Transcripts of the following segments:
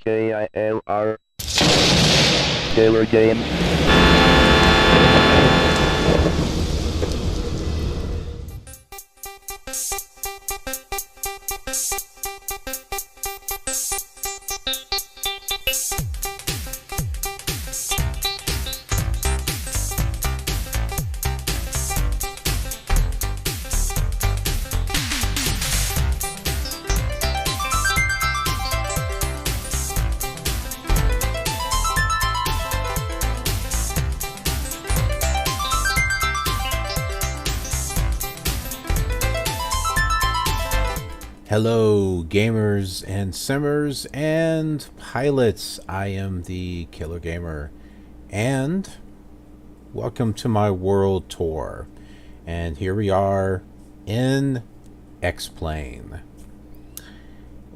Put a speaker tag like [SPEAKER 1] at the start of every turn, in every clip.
[SPEAKER 1] KILR Killer Game.
[SPEAKER 2] Hello gamers and simmers and pilots, I am the Killer Gamer and welcome to my world tour. And here we are in X-Plane.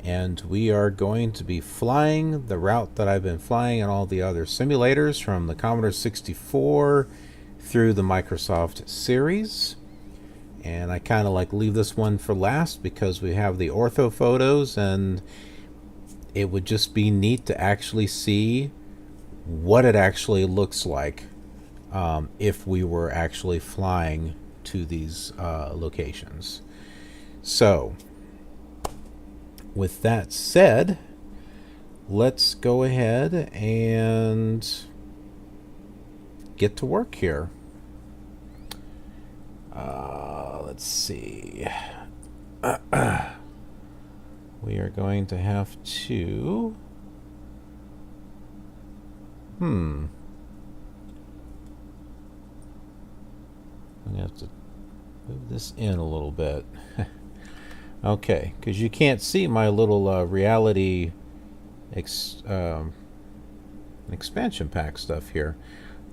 [SPEAKER 2] And we are going to be flying the route that I've been flying in all the other simulators from the Commodore 64 through the Microsoft series. And I kind of like leave this one for last because we have the ortho photos and it would just be neat to actually see what it actually looks like if we were actually flying to these locations. So with that said, let's go ahead and get to work here. Let's see. We are going to have to... I'm going to have to move this in a little bit. Okay, because you can't see my little reality expansion pack stuff here.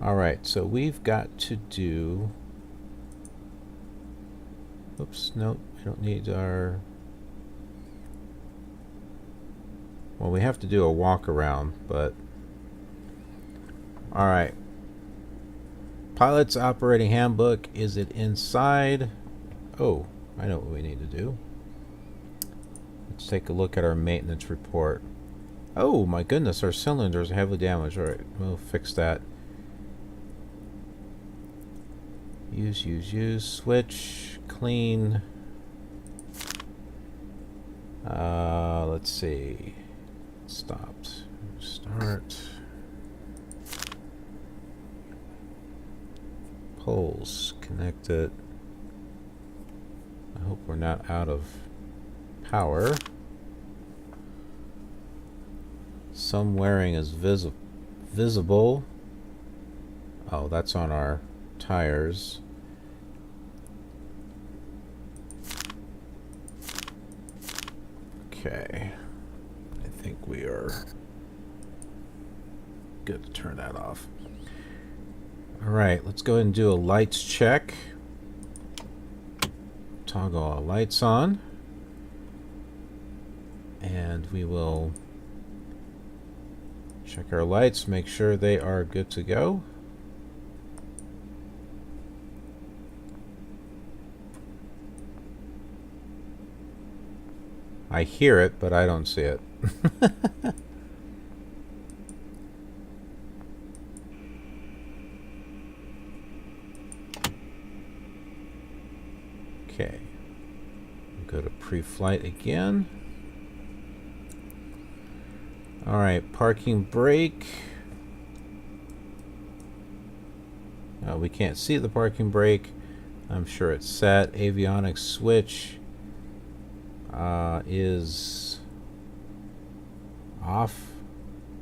[SPEAKER 2] Alright, so we've got to do... Oops, no, we don't need our... Well, we have to do a walk around, but... Alright. Pilot's Operating Handbook, is it inside? Oh, I know what we need to do. Let's take a look at our maintenance report. Oh, my goodness, our cylinders are heavily damaged. Alright, we'll fix that. Use, switch, clean. Let's see. Stopped. Start. Poles connected. I hope we're not out of power. Some wearing is visible. Oh, that's on our tires. Okay, I think we are good to turn that off. Alright, let's go ahead and do a lights check. Toggle all lights on. And we will check our lights, make sure they are good to go. I hear it, but I don't see it. Okay. Go to pre-flight again. Alright, parking brake. We can't see the parking brake. I'm sure it's set. Avionics switch is off.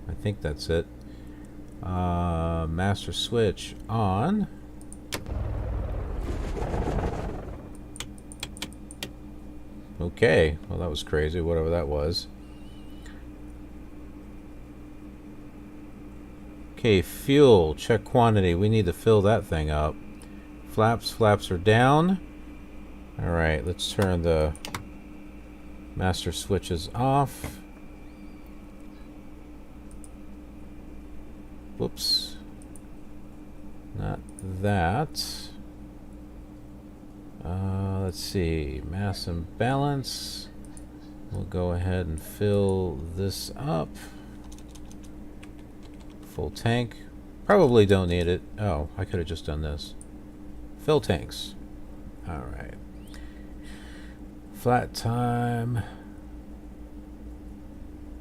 [SPEAKER 2] I think that's it. Master switch on. Okay, well that was crazy, whatever that was. Okay, fuel, check quantity. We need to fill that thing up. Flaps are down. Alright, let's turn the master switches off. Whoops. Not that. Let's see. Mass and balance. We'll go ahead and fill this up. Full tank. Probably don't need it. Oh, I could have just done this. Fill tanks. Alright. Flat time.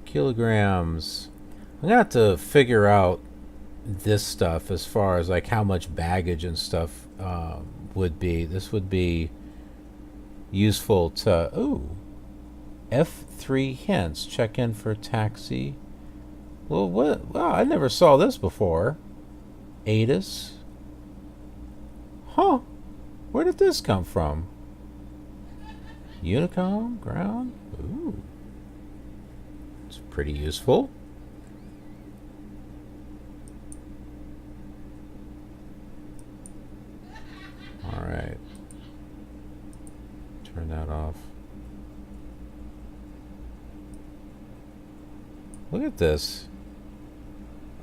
[SPEAKER 2] Kilograms. I'm gonna have to figure out this stuff as far as like how much baggage and stuff would be. This would be useful to... Ooh. F3 hints. Check in for taxi. Well, what? Wow, I never saw this before. ATIS. Huh. Where did this come from? Unicom? Ground? Ooh. It's pretty useful. Alright. Turn that off. Look at this.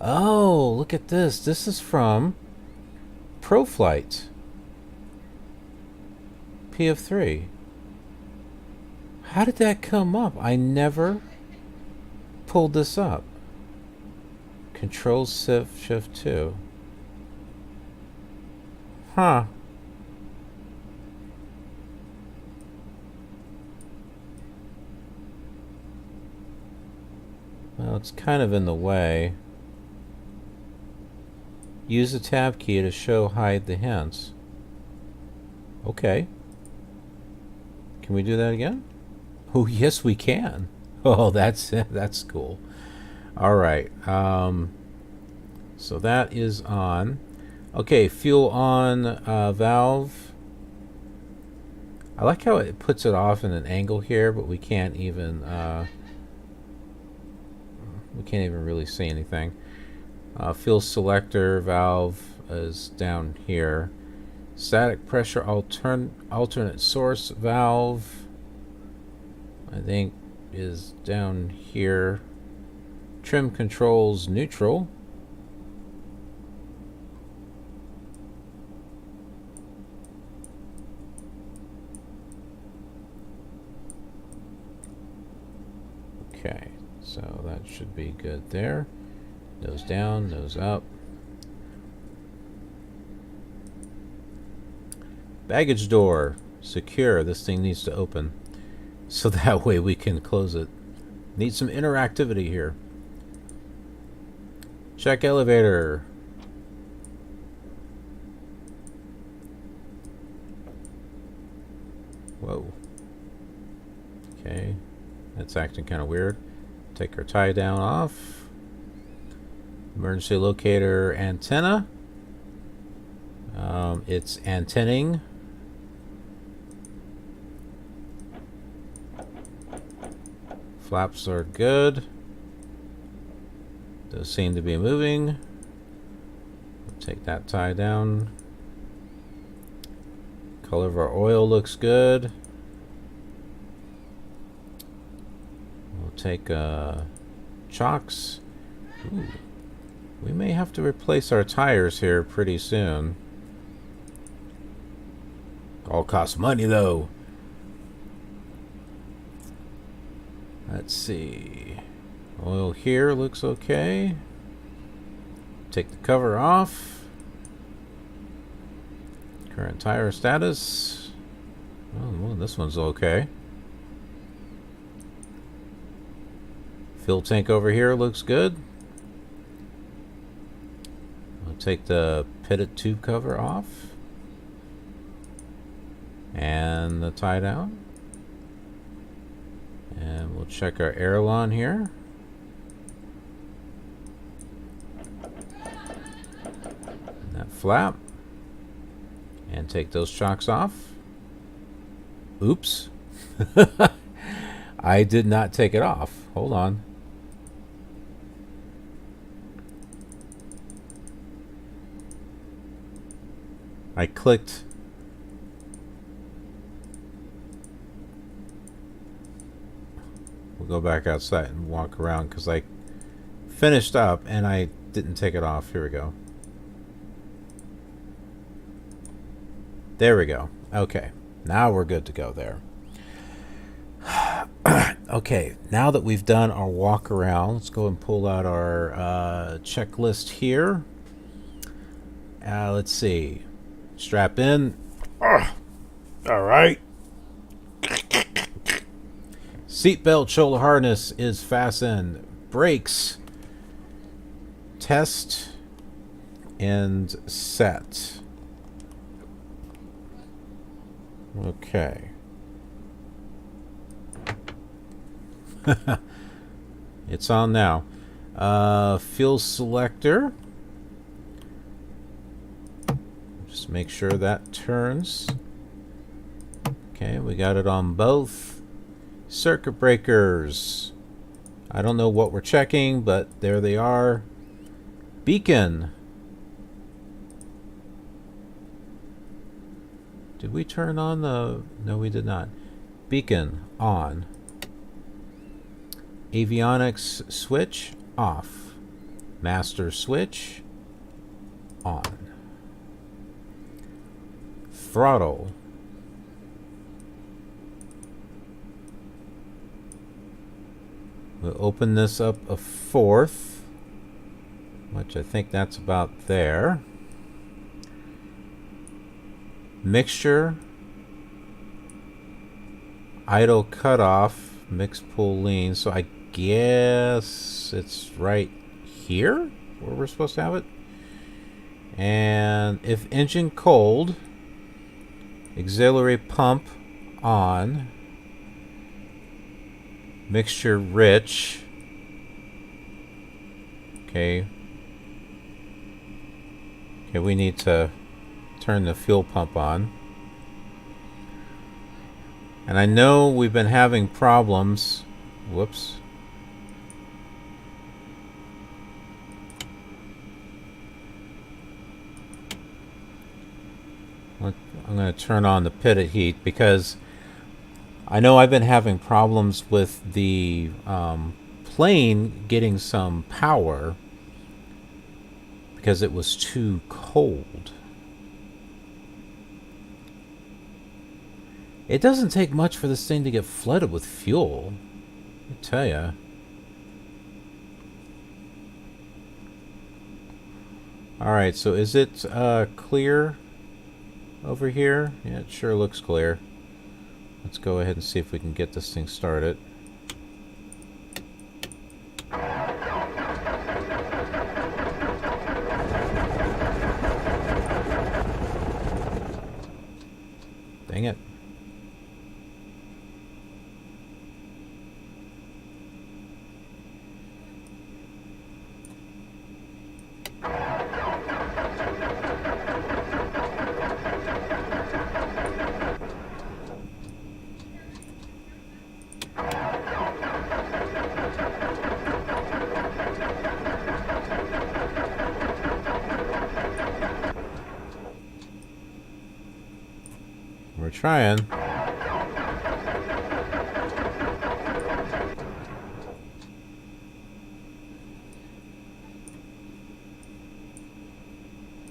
[SPEAKER 2] Oh, look at this. This is from ProFlight. PF3. How did that come up? I never pulled this up. Control Shift 2. Huh. Well, it's kind of in the way. Use the tab key to show hide the hints. Okay. Can we do that again? Oh, yes, we can. Oh, that's cool. All right. So that is on. Okay, fuel on valve. I like how it puts it off in an angle here, but we can't even really see anything. Fuel selector valve is down here. Static pressure alternate source valve, I think, is down here. Trim controls neutral. Okay, so that should be good there. Nose down, nose up. Baggage door, secure. This thing needs to open, so that way we can close it. Need some interactivity here. Check elevator. Whoa. Okay, that's acting kind of weird. Take our tie down off. Emergency locator antenna. It's antenning. Flaps are good. Those seem to be moving. We'll take that tie down. Color of our oil looks good. We'll take chocks. Ooh. We may have to replace our tires here pretty soon. All costs money though. Let's see. Oil here looks okay. Take the cover off. Current tire status. Oh, well, this one's okay. Fuel tank over here looks good. We'll take the pitted tube cover off. And the tie down. And we'll check our aileron here. And that flap. And take those chocks off. Oops. I did not take it off. Hold on. I clicked. We'll go back outside and walk around because I finished up and I didn't take it off. Here we go. There we go. Okay. Now we're good to go there. Okay, now that we've done our walk around, let's go and pull out our checklist here. Let's see. Strap in. All right. Seatbelt shoulder harness is fastened. Brakes. Test and set. Okay. It's on now. Fuel selector. Just make sure that turns. Okay, we got it on both. Circuit breakers. I don't know what we're checking, but there they are. Beacon. Did we turn on the... No, we did not. Beacon on. Avionics switch off. Master switch on. Throttle. We'll open this up a fourth, which I think that's about there. Mixture. Idle cutoff. Mix pull lean. So I guess it's right here where we're supposed to have it. And if engine cold, auxiliary pump on, mixture rich. Okay, we need to turn the fuel pump on. And I know we've been having problems. Whoops. I'm going to turn on the pitted heat because I know I've been having problems with the plane getting some power because it was too cold. It doesn't take much for this thing to get flooded with fuel, I tell ya. Alright, so is it clear over here? Yeah, it sure looks clear. Let's go ahead and see if we can get this thing started. Dang it. We're trying.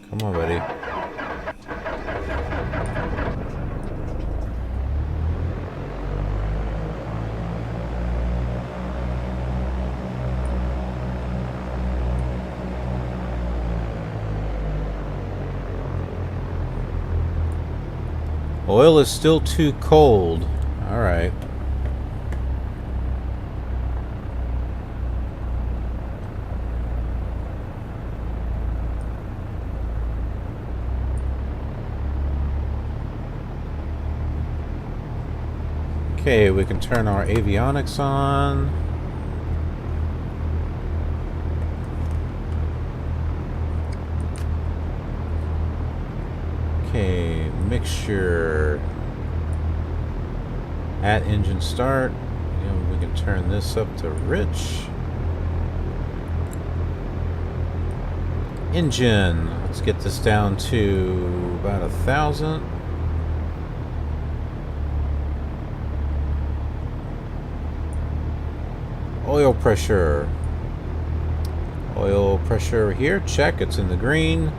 [SPEAKER 2] Come on, buddy. Oil is still too cold. All right. Okay, we can turn our avionics on. Okay, mixture at engine start. And we can turn this up to rich. Engine. Let's get this down to about 1,000. Oil pressure. Oil pressure here. Check. It's in the green.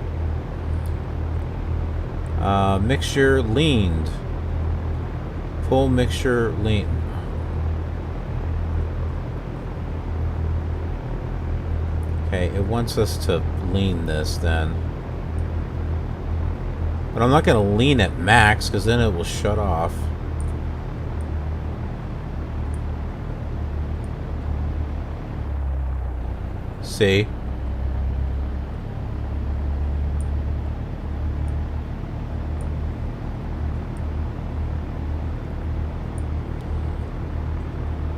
[SPEAKER 2] Mixture leaned. Full mixture lean. Okay, it wants us to lean this then. But I'm not going to lean at max because then it will shut off. See?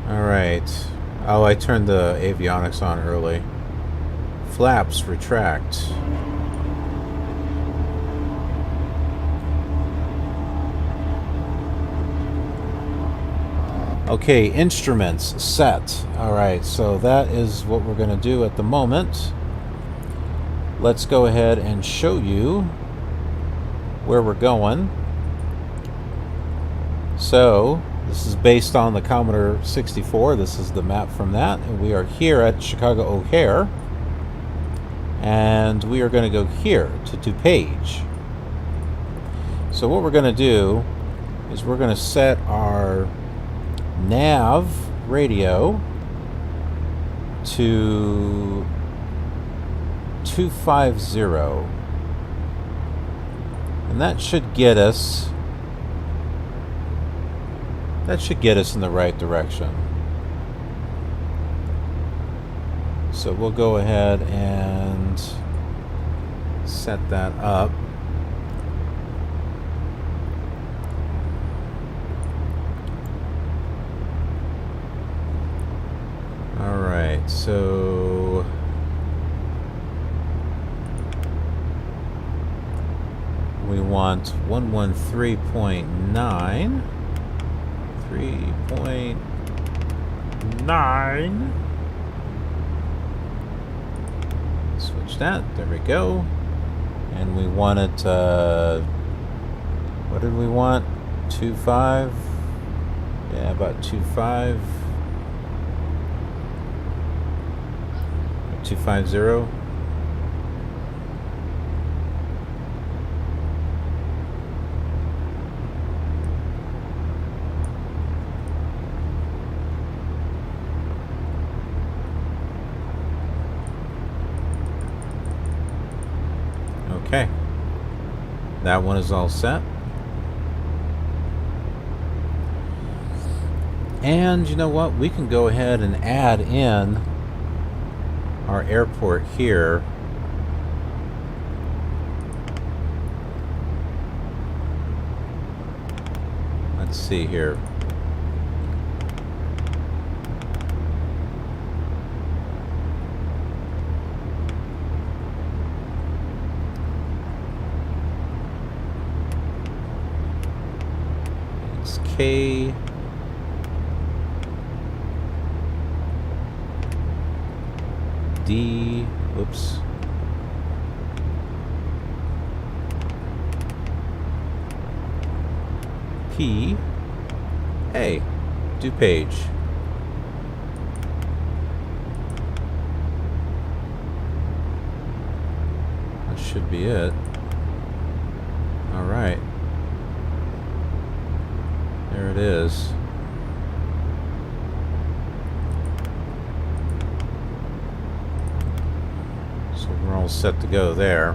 [SPEAKER 2] Alright. Oh, I turned the avionics on early. Flaps retract. Okay, instruments set. Alright, so that is what we're going to do at the moment. Let's go ahead and show you where we're going. So, this is based on the Commodore 64. This is the map from that. And we are here at Chicago O'Hare. And we are going to go here to DuPage. So what we're going to do is we're going to set our nav radio to 250. And that should get us in the right direction. So we'll go ahead and set that up. Alright, so we want 113.9. 3.9. Switch that. There we go. And we want it, what did we want? 2.5? Yeah, about 2.5. 250. Okay, that one is all set. And you know what? We can go ahead and add in our airport here. Let's see here. K D, whoops. P A, DuPage. That should be it. All right. There it is. So we're all set to go there.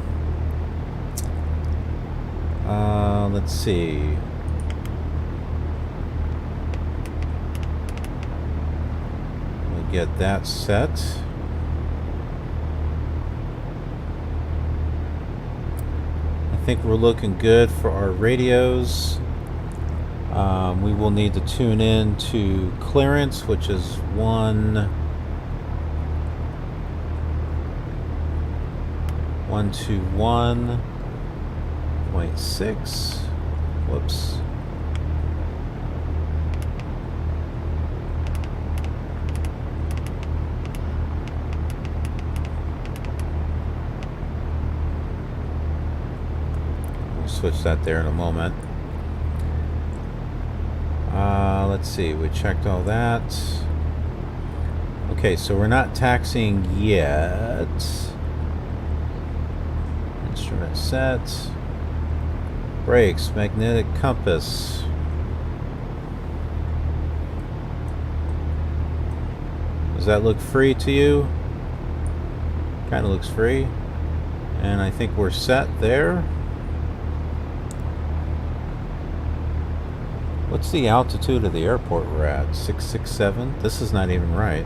[SPEAKER 2] Let's see. We'll get that set. I think we're looking good for our radios. We will need to tune in to clearance, which is 121.6. Whoops. We'll switch that there in a moment. Let's see, we checked all that. Okay, so we're not taxiing yet. Instrument set. Brakes, magnetic compass. Does that look free to you? Kind of looks free. And I think we're set there. What's the altitude of the airport we're at? 667? This is not even right.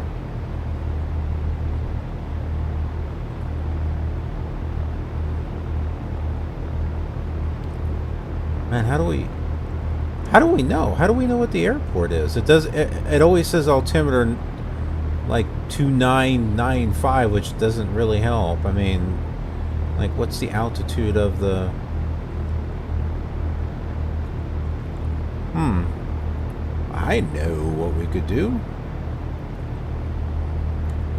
[SPEAKER 2] Man, how do we know? How do we know what the airport is? It always says altimeter like 2995, which doesn't really help. I mean, like, what's the altitude of the... I know what we could do.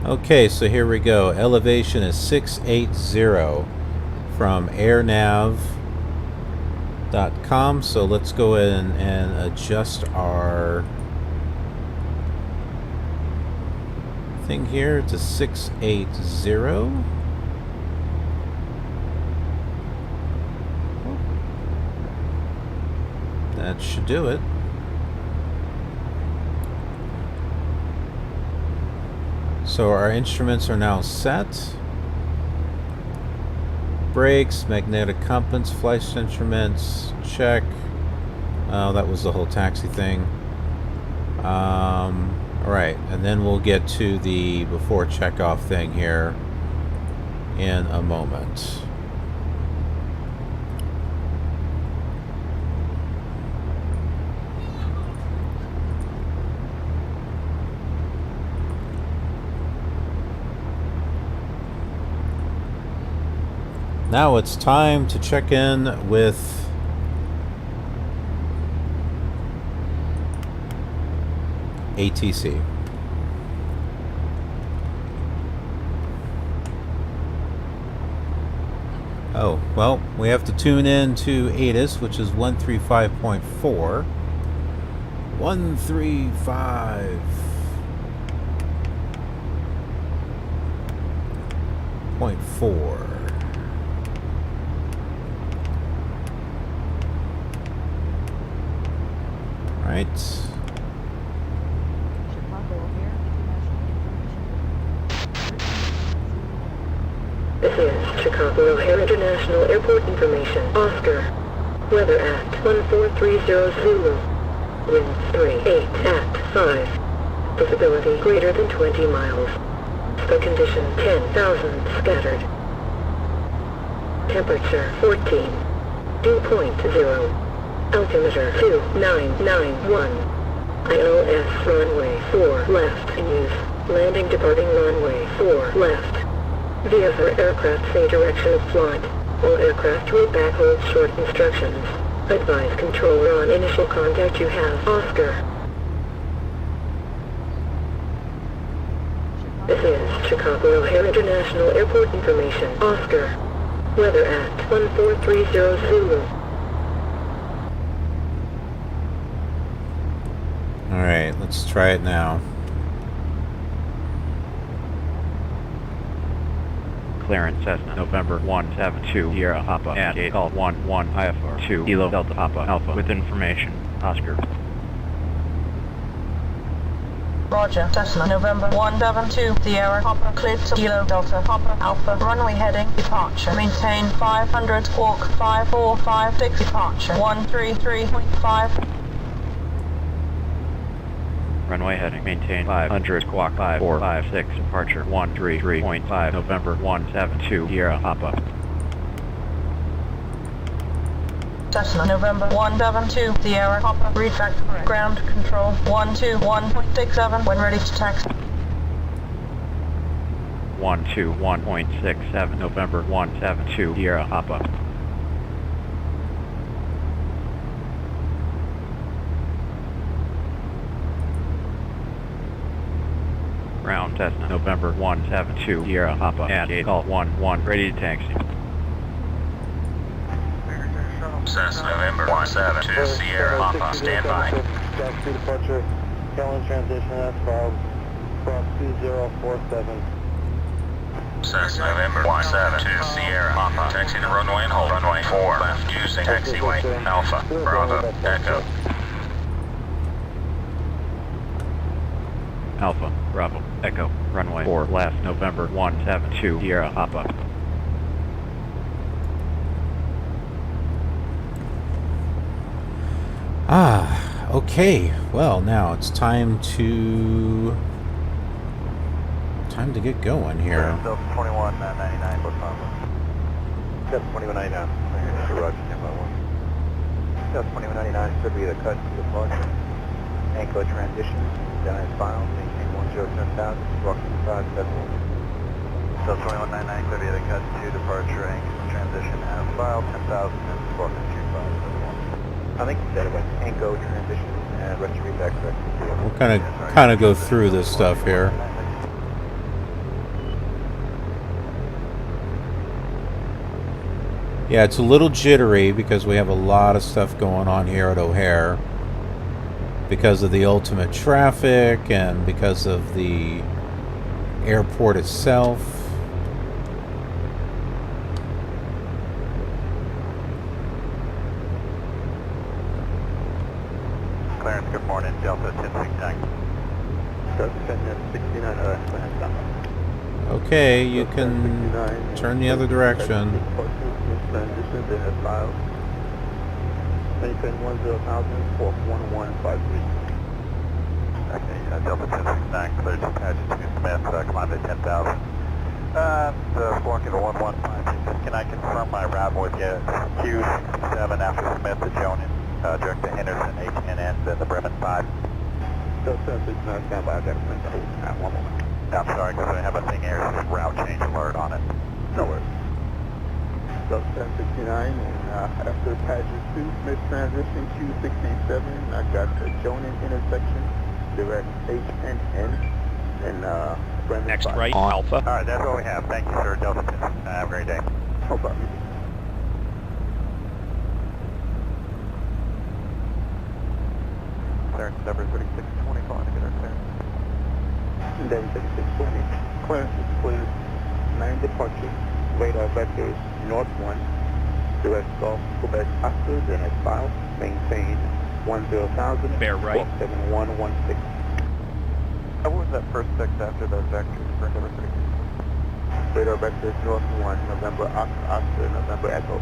[SPEAKER 2] Okay, so here we go. Elevation is 680 from airnav.com. So let's go in and adjust our thing here to 680. That should do it. So our instruments are now set. Brakes, magnetic compass, flight instruments, check. Oh, that was the whole taxi thing. Alright, and then we'll get to the before checkoff thing here in a moment. Now it's time to check in with ATC. Oh, well, we have to tune in to ATIS, which is 135.4. 135.4. Right.
[SPEAKER 3] This is Chicago O'Hare International Airport information. Oscar. Weather at 1430 Zulu. Winds 38 at 5. Visibility greater than 20 miles. Sky condition 10,000 scattered. Temperature 14. Dew point 0. Altimeter 2991. ILS runway 4 left in use. Landing departing runway 4 left. VFR aircraft say direction of flight. All aircraft will back hold short instructions. Advise controller on initial contact you have. Oscar. This is Chicago O'Hare International Airport information. Oscar. Weather at 1430 Zulu.
[SPEAKER 2] Alright, let's try it now.
[SPEAKER 4] Clearance Cessna November 172 Sierra Papa at 8 call 11 IFR 2 Kilo Delta Papa Alpha with information. Oscar.
[SPEAKER 5] Roger, Cessna November 172 Sierra Papa cleared to Kilo Delta Papa Alpha runway heading departure. Maintain 500 squawk 5456 departure 133.5.
[SPEAKER 4] Runway heading, maintain 500 squawk 5456, departure 133.5, November 172, Sierra Papa.
[SPEAKER 5] Cessna November 172, Sierra Papa, read back correct. Ground control 121.67 when ready to taxi.
[SPEAKER 4] 121.67, November 172, Sierra Papa. Ground Cessna November 172 Sierra Papa at 8 call 11 ready to taxi.
[SPEAKER 6] Cessna November 172 Sierra Papa standby.
[SPEAKER 7] Taxi departure, Kelvin transition at 12, cross 2047.
[SPEAKER 6] Cessna November 172 Sierra Papa taxi to runway and hold runway 4 left using taxiway Alpha Bravo Echo.
[SPEAKER 4] Alpha. Bravo, Echo, runway 4 left, November 172, Sierra Papa.
[SPEAKER 2] Okay. Well, now it's time to get going here.
[SPEAKER 7] Delta 2199, Los Angeles. Delta 2199. Roger, 10.1. Delta 2199 should be the cut to departure. Anchor transition, down as final, maintain 1010,000, walking 571. Delta 2199 should be the cut to departure, anchor transition, as filed, 10,000, and walking 2571. I think you said it was anchor transition, and rest of back correct.
[SPEAKER 2] We'll kind of go through this stuff here. Yeah, it's a little jittery because we have a lot of stuff going on here at O'Hare because of the ultimate traffic and because of the airport itself.
[SPEAKER 7] Clarence, good morning. Delta 1069. Delta 1069,
[SPEAKER 2] Okay, you can turn the other direction.
[SPEAKER 7] Transition, then as filed. Maintain 10,000, 41153. Okay, Delta 1069, clear to DuPage Smith, climb to 10,000. Florking to 1156. Can I confirm my route with you? Q67 after Smith to Jonan, direct to Henderson, 810N, then the Bremen 5. Delta 1069, stand by, I've got to make the whole time, one moment. I'm sorry, because I have a thing here, route change alert on it. No worries. Delta 1069, and after Padgett 2, Smith transition, Q67, I got the Jonan intersection, direct H&N, and Bremen
[SPEAKER 8] Next
[SPEAKER 7] 5.
[SPEAKER 8] right, Alpha.
[SPEAKER 7] Alright, that's all we have. Thank you, sir. Delta 1069, have a great day. No problem. Clearance number 3625 to get our clearance. Then 3620. Clearance is cleared. 9 departure. Radar vectors north 1. Direct Gulf, Quebec, Oscar, then at file. Maintain 10,000.
[SPEAKER 8] Bear right.
[SPEAKER 7] 7116. What was that first text after those vectors for number 3? Radar vectors north 1, November, Oscar, November, Echo.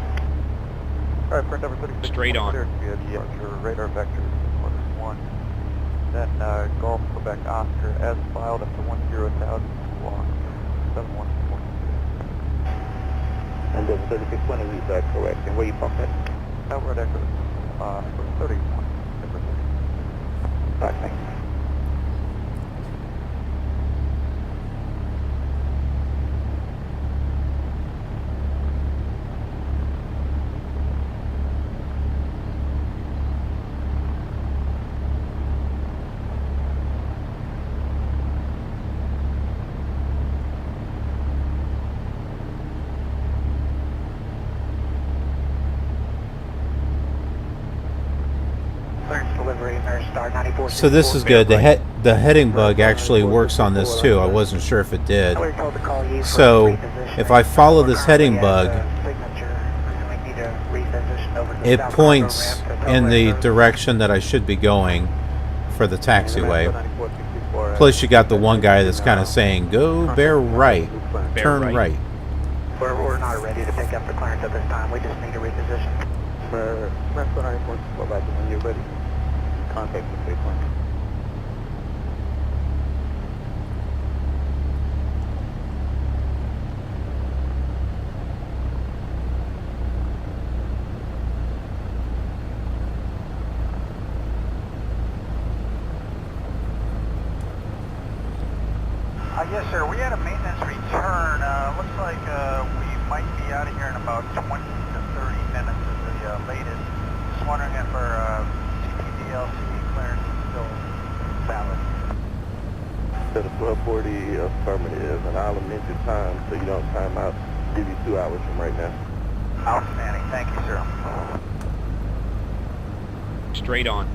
[SPEAKER 7] Alright, for number 36.
[SPEAKER 8] Straight on.
[SPEAKER 7] Cleared via the radar vectors north 1. Then Gulf, Quebec, Oscar, as filed up to 10,000, block 7116. And then 3620 reads that correct. And where you parked at? We're at Echo 31. Alright, thank you.
[SPEAKER 2] So this is good. The heading bug actually works on this too. I wasn't sure if it did. So if I follow this heading bug, it points in the direction that I should be going for the taxiway. Plus you got the one guy that's kind of saying, go bear right, turn right.
[SPEAKER 7] We're not ready to pick up the clearance at this time. We just need to reposition. When you're ready, contact the space line. Yes, sir. We had a maintenance return. Looks like we might be out of here in about 20 to 30 minutes at the latest. Just wondering if our TPDLC clearance is still valid.
[SPEAKER 9] To the 1240 affirmative, and I'll amend your time so you don't time out. Give you 2 hours from right now.
[SPEAKER 7] Outstanding. Thank you, sir.
[SPEAKER 8] Straight on.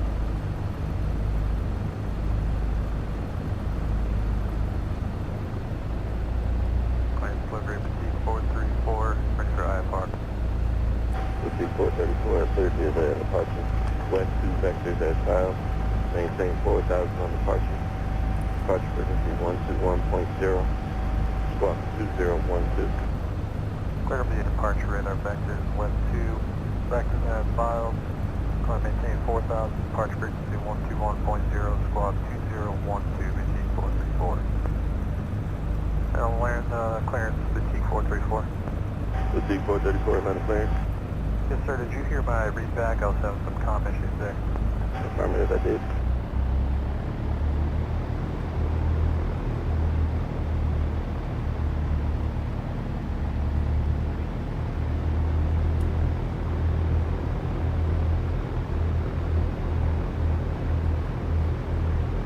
[SPEAKER 7] Delivery received 434, ready for IFR.
[SPEAKER 9] Receive 434, 30 is at departure. West 2 vectors at file. Maintain 4,000 on departure. departure frequency 121.0, squawk 2012.
[SPEAKER 7] Clear for the departure radar vector west 2, vector as filed. Climb maintain 4,000, departure frequency 121.0, squawk 2012, fatigue 434. I'll learn clearance fatigue 434.
[SPEAKER 9] Fatigue 434, amount of clearance.
[SPEAKER 7] Yes, sir. Did you hear my read back? I was having some comm issues there.
[SPEAKER 9] Affirmative, I did.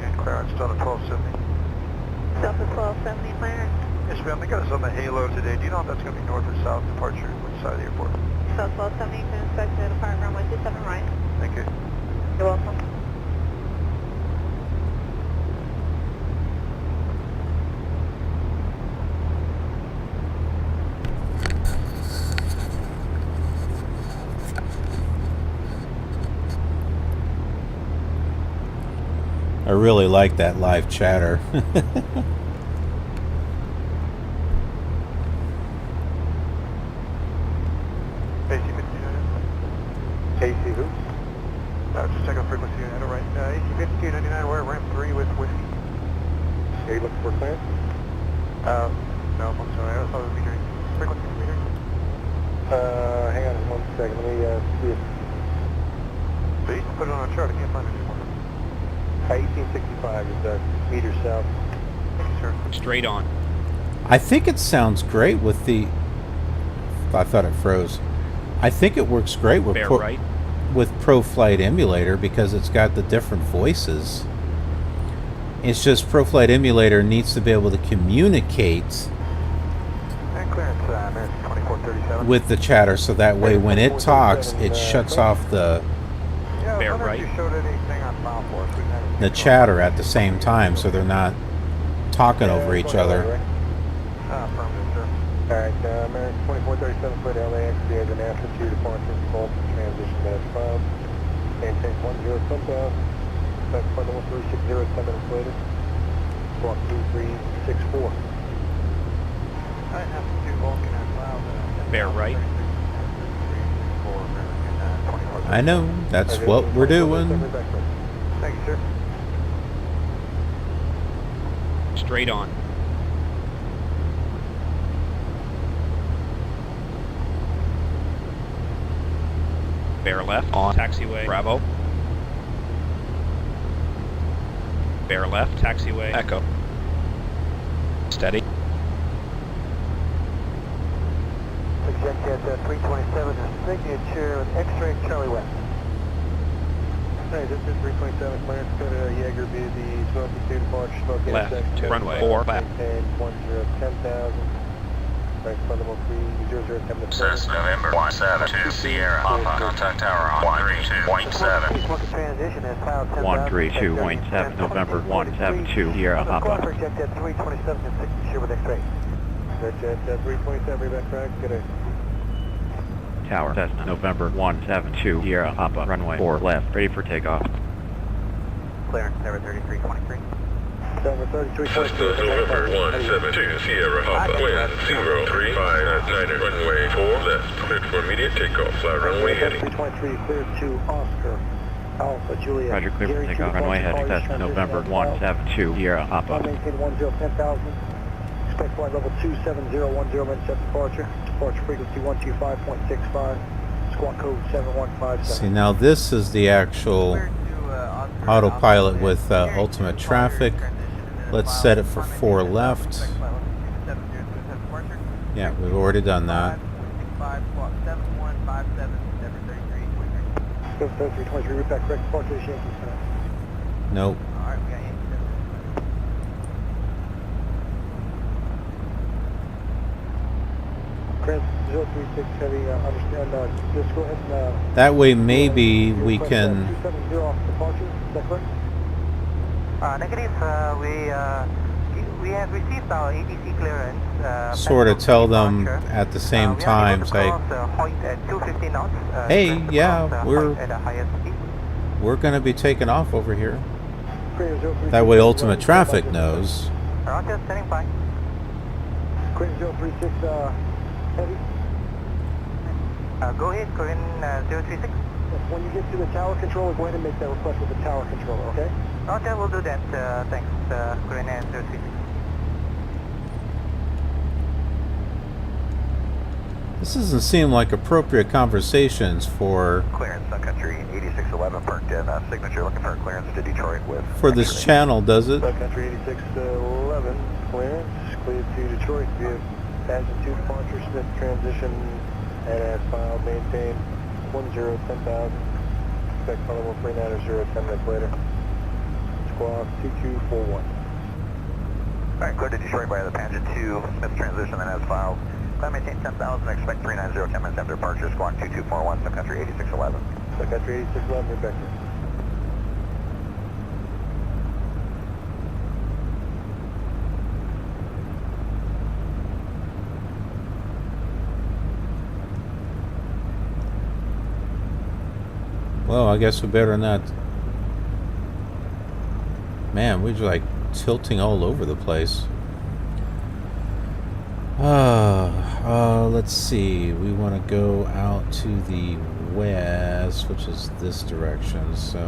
[SPEAKER 7] And clearance Delta 1270.
[SPEAKER 8] Delta 1270 clearance.
[SPEAKER 7] Yes, ma'am. They got us on the Halo today. Do you know if that's going to be north or south departure? Which side of the airport?
[SPEAKER 8] South 1270, can inspect the departure runway 27 right.
[SPEAKER 7] Thank you.
[SPEAKER 8] You're welcome.
[SPEAKER 2] I really like that live chatter.
[SPEAKER 7] AC who? Just check out frequency unit, right? AC 5299, we're ramp 3 with whiskey.
[SPEAKER 9] Are you looking for clearance?
[SPEAKER 7] No, I'm sorry, I thought it was metering. Frequency metering?
[SPEAKER 9] Hang on 1 second, let me see if...
[SPEAKER 7] Please put it on a chart, I can't find it anymore.
[SPEAKER 9] 1865 is meter south.
[SPEAKER 7] Thank you, sir.
[SPEAKER 4] Straight on.
[SPEAKER 2] I think it sounds great with the... I thought it froze. I think it works great with
[SPEAKER 4] Bear right.
[SPEAKER 2] with ProFlight Emulator because it's got the different voices. It's just ProFlight Emulator needs to be able to communicate
[SPEAKER 7] And clearance, American 2437.
[SPEAKER 2] with the chatter, so that way when it talks, it shuts off the
[SPEAKER 7] Yeah,
[SPEAKER 4] Bear
[SPEAKER 7] I wonder if
[SPEAKER 4] right.
[SPEAKER 7] you showed anything on file for us. We can have it
[SPEAKER 2] chatter at the same time, so they're not talking over each other.
[SPEAKER 7] affirmative, sir.
[SPEAKER 9] Alright, American 2437 foot LAX, we have an altitude departure, call for transition as filed. Maintain 10 10,000. Back flight level 360, 10 minutes later. Squawk 2364.
[SPEAKER 7] I have to do Vulcan as well.
[SPEAKER 4] Bear right.
[SPEAKER 2] I know, that's what we're doing.
[SPEAKER 7] Thank you, sir.
[SPEAKER 4] Straight on. Bear left on taxiway Bravo. Bear left taxiway Echo. Steady.
[SPEAKER 7] Project at 327, signature with X-ray Charlie West.
[SPEAKER 9] Hey, this is 327, clearance, go to Jaeger via the smoky two departure, smoke
[SPEAKER 4] Left
[SPEAKER 9] intersection.
[SPEAKER 4] to runway 4 left.
[SPEAKER 9] Maintain 10,000. Back flight level 300, 10 minutes later.
[SPEAKER 6] Says November 172 Sierra Papa. Contact tower on 132.7.
[SPEAKER 7] Smoky transition is filed 10,000.
[SPEAKER 4] 132.7 November 172 Sierra Papa.
[SPEAKER 7] Project at 327 and signature with X-ray.
[SPEAKER 9] Project at 327, back track, get a...
[SPEAKER 4] Tower Cessna November 172 Sierra Papa. Runway 4 left. Ready for takeoff.
[SPEAKER 7] Clearance, Tower 3323.
[SPEAKER 9] November 3322.
[SPEAKER 10] Cessna November 172 Sierra Papa. Wind 035 runway 4 left. Cleared for immediate takeoff. Fly runway heading.
[SPEAKER 9] 323 cleared to Oscar. Alpha Juliet.
[SPEAKER 4] Roger, clear for takeoff. Runway heading Cessna November 172 Sierra Papa.
[SPEAKER 9] Maintain 10,000. Expect flight level 27010 minutes at departure. Departure frequency 125.65. Squawk code 7157.
[SPEAKER 2] See, now this is the actual autopilot with ultimate traffic. Let's set it for 4 left. Yeah, we've already done that.
[SPEAKER 9] 323, route back correct departure to Yankee Center.
[SPEAKER 2] Nope.
[SPEAKER 9] Chris, 036 heavy, understand, just go ahead and...
[SPEAKER 2] That way maybe we can
[SPEAKER 9] 270 off departure, is that correct?
[SPEAKER 7] Negative, we have received our ATC clearance.
[SPEAKER 2] sort of tell them at the same time, say, hey, yeah, we're going to be taking off over here. That way ultimate traffic knows.
[SPEAKER 9] Roger, standing by. Queen 036, heavy. Go ahead, Queen 036. When you get to the tower controller, go ahead and make that request with the tower controller, okay? Roger, we'll do that. Thanks, Queen 036.
[SPEAKER 2] This doesn't seem like appropriate conversations for
[SPEAKER 9] Clearance, Sun Country 8611, parked in Signature, looking for clearance to Detroit with...
[SPEAKER 2] for this channel, does it?
[SPEAKER 9] Sun Country 8611, clearance, cleared to Detroit via Passion 2 departure, Smith transition, and as filed, maintain 1010,000, expect follow 390, 10 minutes later, squawk 2241. Alright, cleared to Detroit via the Paget 2, Smith transition, and as filed. Climb maintain 10,000, expect 390, 10 minutes after departure, squawk 2241, Sun Country 8611. Sun Country 8611, we're back here.
[SPEAKER 2] Well, I guess we better not. Man, we're like tilting all over the place. Let's see. We want to go out to the west, which is this direction. So.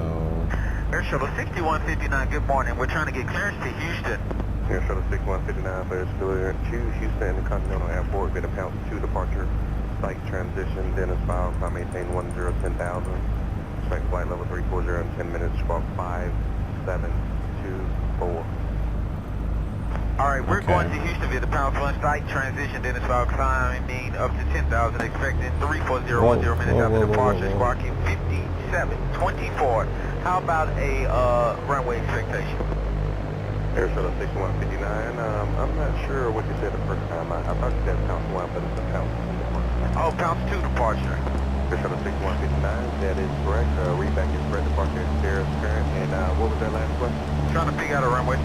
[SPEAKER 9] Air Shuttle 6159. Good morning. We're trying to get clearance to Houston. Air Shuttle 6159. Clearance to Houston Intercontinental Airport. Get a pound 2 departure. Site transition. Dennis Miles. I maintain 1010,000. Expect flight level 340 in 10 minutes. Squawk 5724. Alright, we're going to Houston via the Power Plunge site transition, Dennis File climbing up to 10,000, expecting 34010 minutes after departure, squawking 5724. How about a runway expectation? Air Shuttle 6159, I'm not sure what you said the first time. I thought you said pound 1, but it's a pound 2 departure. Oh, pound 2 departure. Air Shuttle 6159, that is correct. Readback is correct, departure is current, and what was that last question? Trying to figure out a runway.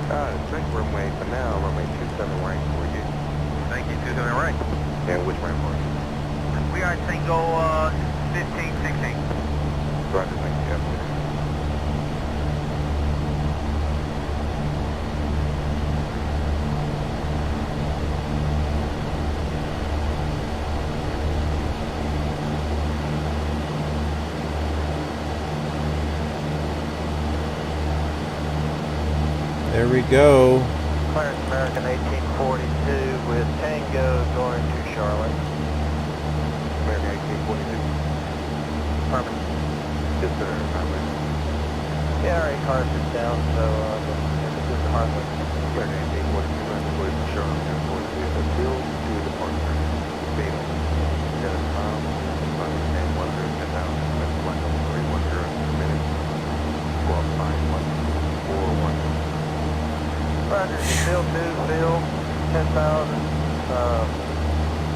[SPEAKER 9] Check runway for now, runway 27 right for you. Thank you, 27 right. And which right for you? We are single 1516. Roger, thank you.
[SPEAKER 2] There we go.
[SPEAKER 9] Clarence American 1842 with Tango going to Charlotte. American 1842. Permanent. Yes, sir. Permanent. Yeah, our cars is down, so this is the Hartland. American 1842, going to Charlotte. Airport with a bill to departure. Fatal. Dennis Miles. Running 1010,000. That's flight number 310 minutes. 125141. Roger, Bill 2, Bill 10,000.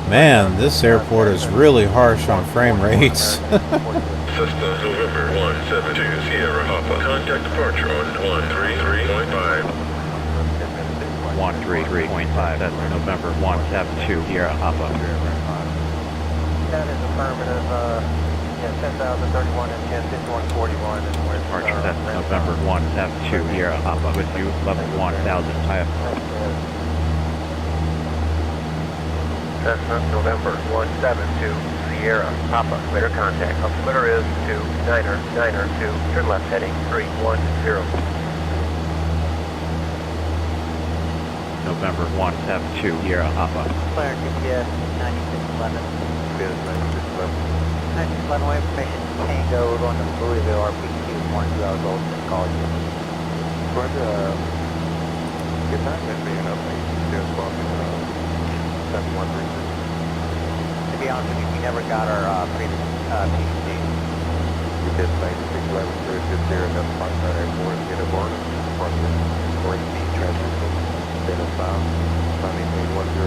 [SPEAKER 2] Man, this airport is really harsh on frame rates.
[SPEAKER 10] Cessna November 172 Sierra Papa. Contact departure on 133.5.
[SPEAKER 4] 133.5. That's November 172 Sierra Papa.
[SPEAKER 9] That is affirmative. 10,031 and 10,5141.
[SPEAKER 4] Departure, that's November 172 Sierra Papa with you, level 1000 IFR.
[SPEAKER 11] Cessna November 172 Sierra Papa. Clear contact. Altimeter is 2992. Turn left heading 310.
[SPEAKER 4] November 172 Sierra Papa.
[SPEAKER 9] Clear GPS 9611. GPS 9611. 9611 information Tango. We're going to Louisville RPQ 1 2 hours old. Just call you. Roger. Good night, Miss being up. Just walking 7136. To be honest with you, we never got our previous PCD. We did 9611 through just there at the Parkside Airport. Get a board. Departure. Great speed transition. Dennis Miles. Sunny 1010,000.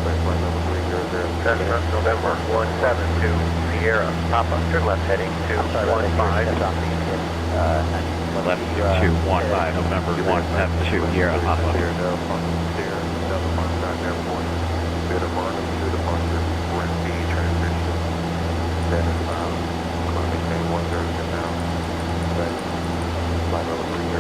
[SPEAKER 9] Flight number 300.
[SPEAKER 11] Cessna November 172 Sierra Papa. Turn left heading 215.
[SPEAKER 4] Left 215, November 172 Sierra Papa.
[SPEAKER 9] Dennis Miles. Climate 1010,000. Flight number 300.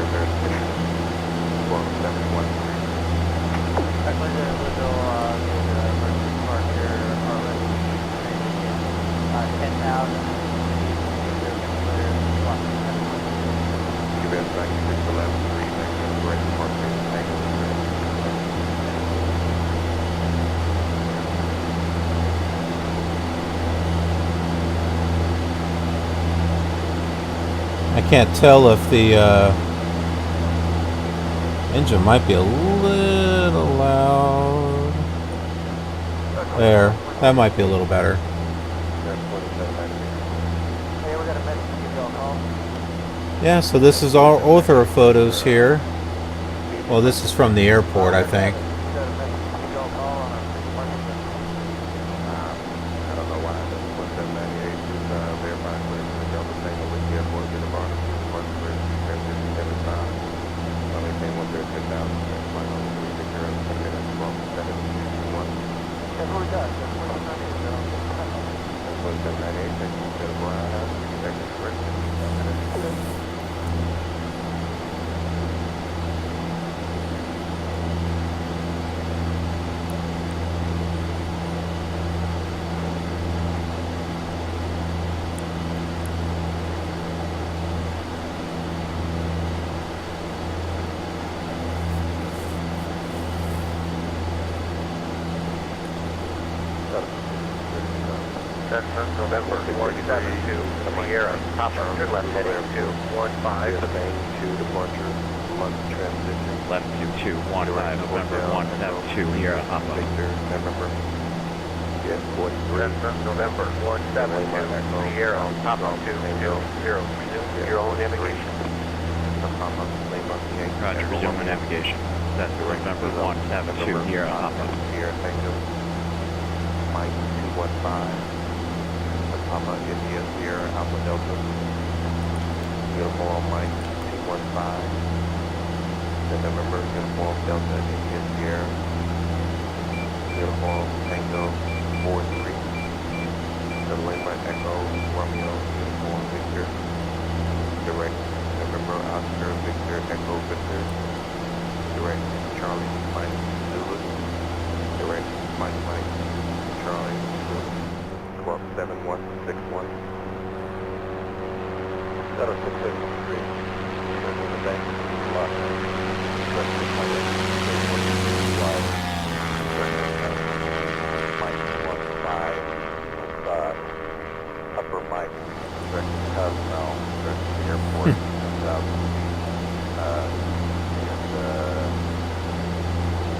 [SPEAKER 2] can't tell if the engine might be a little loud. There, that might be a little better. Yeah, so this is all other photos here. Well, this is from the airport, I think.
[SPEAKER 11] November 172, Sierra, Papa, left heading 215. The main 2 departure, month transition.
[SPEAKER 4] Left 2215, November 172, Sierra, Papa.
[SPEAKER 11] November. Yes, 43. November 172, Sierra, Papa, 220. Resume your own navigation.
[SPEAKER 4] Roger, resume navigation. That's November 172, Sierra, Papa.
[SPEAKER 11] Sierra, Tango. Mike 215. Papa, India, Sierra, Alpha Delta. Uniform Mike 215. The November Uniform Delta, India, Sierra. Uniform Tango 43. The Lima Echo Romeo Uniform Victor. Direct November Oscar Victor Echo Victor. Direct Charlie Mike Zulu. Direct Mike Charlie Zulu. 127161. That was 673. Turn the bank. Lock. Mike 15. Upper Mike. Direct to Cosmo. Direct to the airport. South.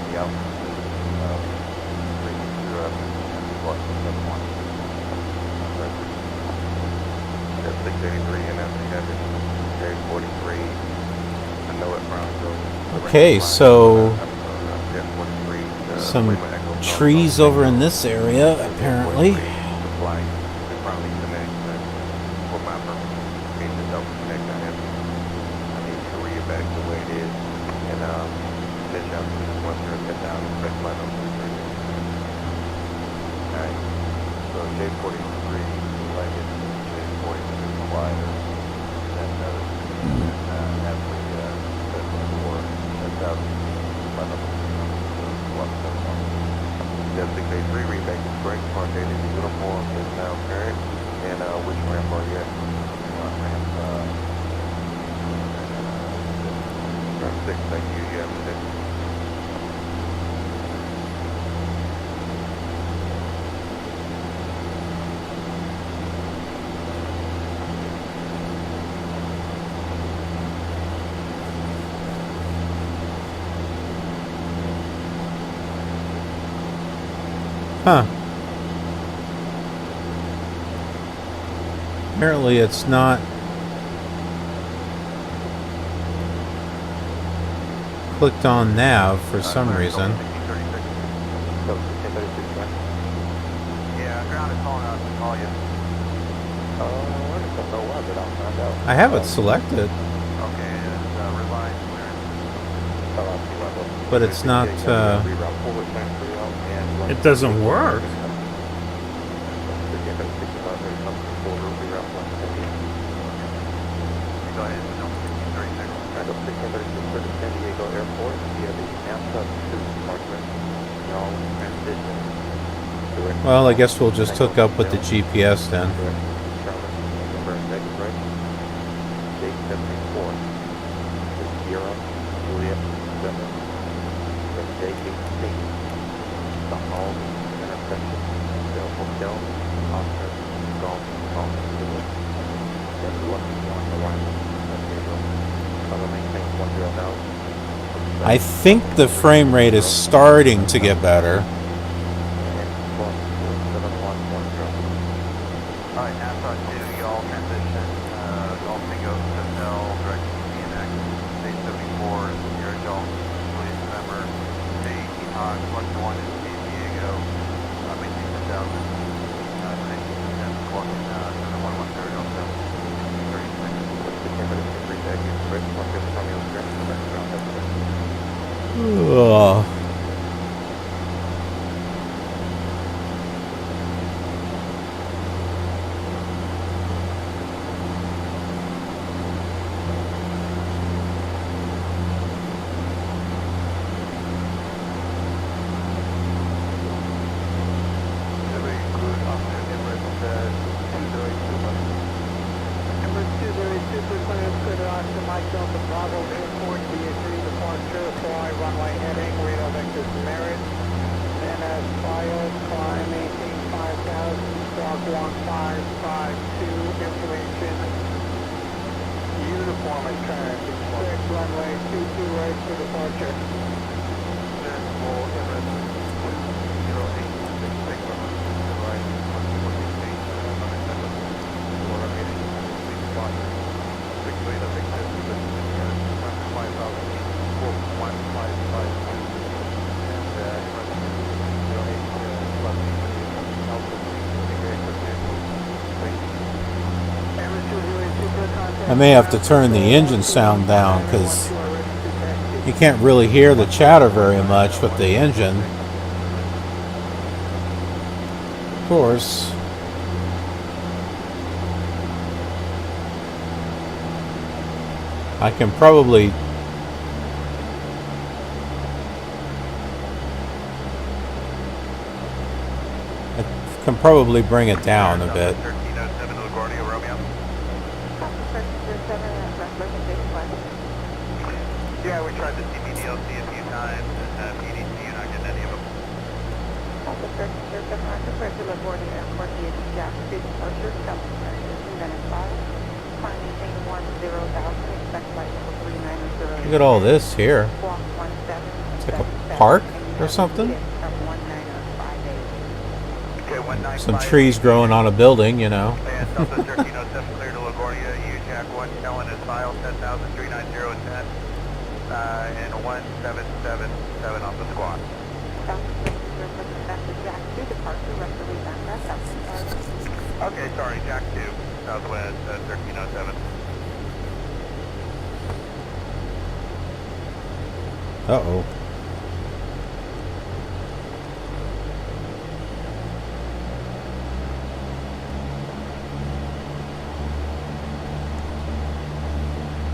[SPEAKER 11] The altitude of 320. 683 and that's 43. I know it Bronco.
[SPEAKER 2] Okay, so some trees over in this area, apparently. Huh. Apparently it's not clicked on nav for some reason. I have it selected. But it's not, it doesn't work.
[SPEAKER 11] San Diego Airport via the NASA 2 department.
[SPEAKER 2] Well, I guess we'll just hook up with the GPS then.
[SPEAKER 11] Oscar, Golf, Golf,
[SPEAKER 2] I think the frame rate is starting to get better.
[SPEAKER 7] Alright, NASA 2, y'all transition, Golf Tango, Hotel, direction CNX, State 74, Sierra Gulf, please remember, State Epoch, Flight 1 is San Diego, maintain 10,000, 19%, walking, 711
[SPEAKER 2] Ugh.
[SPEAKER 9] Mike Delta Bravo Airport, BA3 departure, fly runway heading, radar vectors merit, and as filed, climb 18,500, squawk 1552, information, uniform is current, expect runway 22 right for departure.
[SPEAKER 2] I may have to turn the engine sound down because you can't really hear the chatter very much with the engine. Of course. I can probably bring it down a bit.
[SPEAKER 7] Yeah, we tried the CBDLC a few times, and PDC, you're not getting any of them.
[SPEAKER 8] Officer 700, LaGuardia Airport, ATC-Chatter, departure, California, then 5. Climb maintain 10,000, expect flight level 3908.
[SPEAKER 2] Look at all this here.
[SPEAKER 8] Walk
[SPEAKER 2] It's like a park or something.
[SPEAKER 7] Okay,
[SPEAKER 2] Some trees growing on a building, you know.
[SPEAKER 7] And Southwest 1307 clear to LaGuardia, UJack 1, Ellen is file 10,39010, and 1777 off the squawk. Okay, sorry, Jack 2, Southwest 1307.
[SPEAKER 2] Uh-oh.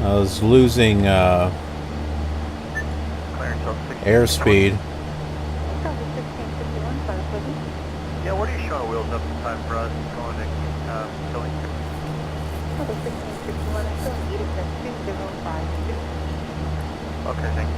[SPEAKER 2] I was losing airspeed.
[SPEAKER 7] Yeah, what are you showing wheels up in time for us going to Philly? Okay, thank you.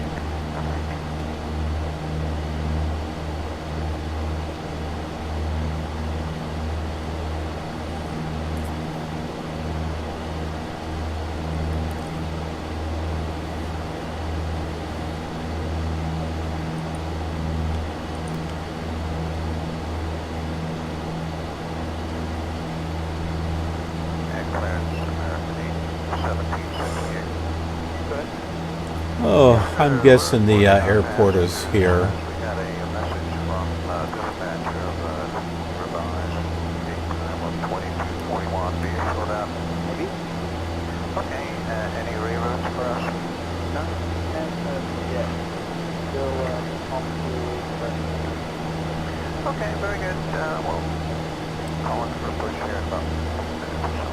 [SPEAKER 2] Oh, I'm guessing the airport is here.
[SPEAKER 7] We got a message from dispatch of revised 2221 being slowed down. Maybe? Okay, any reroutes for us? No, yeah. Still on to okay, very good. Well, calling for a push here in about 5 minutes or so.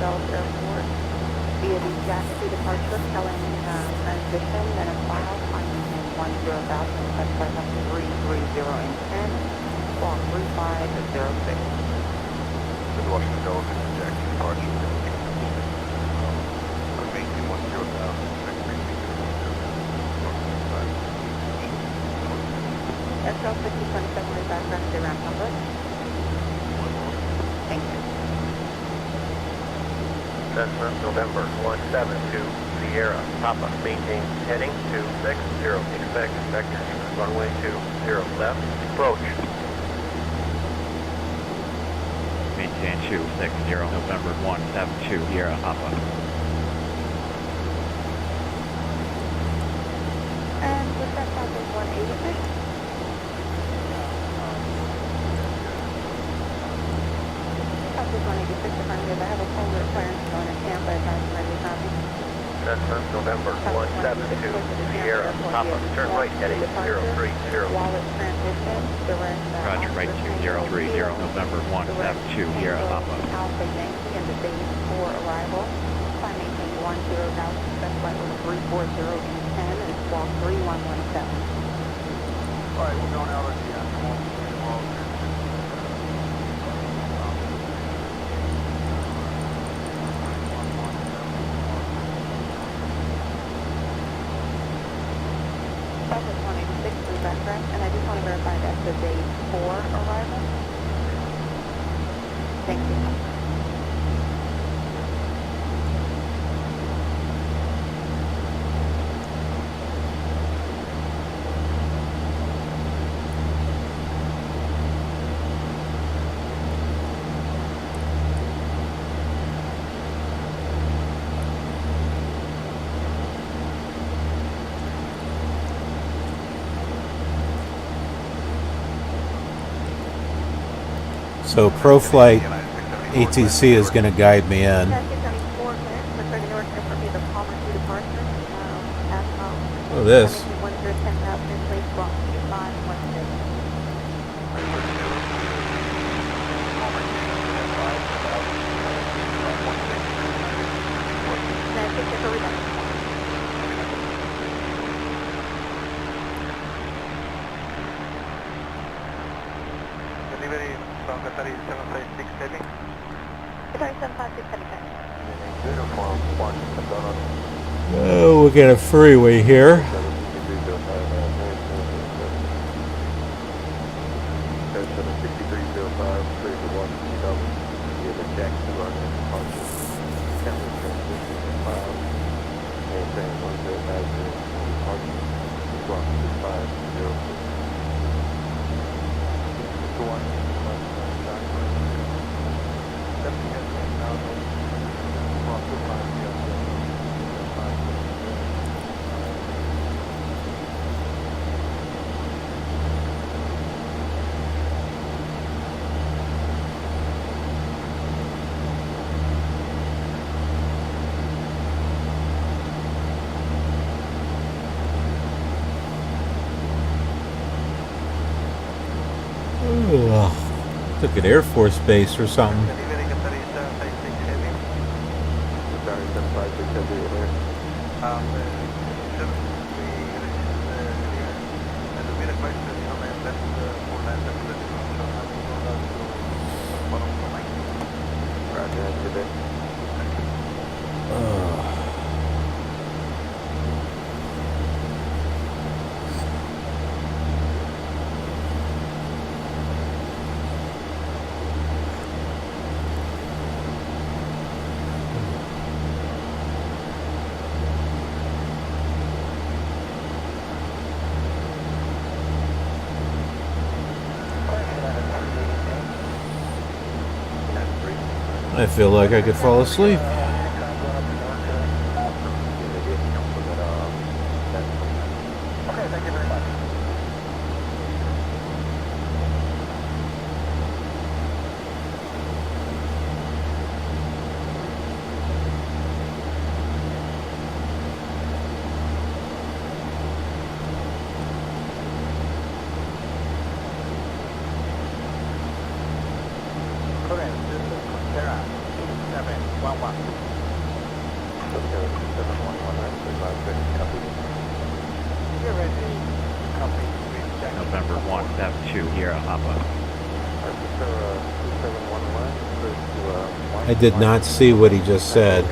[SPEAKER 8] Airport via the Jackson departure, Kellen transition, then a file, climbing 10,000, set by number 330 and 10, walk 3506.
[SPEAKER 7] The Washington Dolphin, Jackson departure. Maintain 10,000,
[SPEAKER 8] Metro 5027 with background to ramp number. Thank you.
[SPEAKER 11] Cessna November 172 Sierra Papa. Maintain heading 260. Expect vector runway 20 left. Approach.
[SPEAKER 4] Maintain 260, November 172, Sierra Papa.
[SPEAKER 8] And with that traffic 186. Traffic 186, if I'm good, I have a polar clearance going to Tampa, advance ready copy.
[SPEAKER 11] Cessna November 172 Sierra Papa. Turn right heading 030.
[SPEAKER 8] Wallet transition, direct.
[SPEAKER 4] Roger, right 2030, November 172, Sierra Papa.
[SPEAKER 8] Alpha Yankee and the base 4 arrival. Climb maintain 10,000, specify over 340 in 10 and squawk 3117.
[SPEAKER 7] Alright, we're going out of the
[SPEAKER 8] Traffic 186 through background, and I just want to verify that's the day 4 arrival. Thank you.
[SPEAKER 2] So ProFlight ATC is going to guide me in. Oh, this.
[SPEAKER 7] Delivery from Qatari 756 heading.
[SPEAKER 8] Qatari 756 heading.
[SPEAKER 7] Uniform 1 McDonald.
[SPEAKER 2] Oh, we'll get a freeway here.
[SPEAKER 7] 76305, clear to 1 CW. Give a jack to run in departure. Cancel transition and file. Maintain 1090 departure. Squawk 2506. To 1
[SPEAKER 2] Took an Air Force base or something.
[SPEAKER 7] Delivery Qatari 756 heavy. Qatari 756 heavy over. Should we and we request that you may left for land and let so I will go down to bottom of the line. Roger, good day.
[SPEAKER 2] I feel like I could fall asleep.
[SPEAKER 7] Okay, thank you very much. Correct, this is Sarah, 2711. Sarah, 2711, copy. You're ready, copy, please check.
[SPEAKER 4] November 172, Sierra Papa.
[SPEAKER 7] Sarah, 2711,
[SPEAKER 2] I did not see what he just said.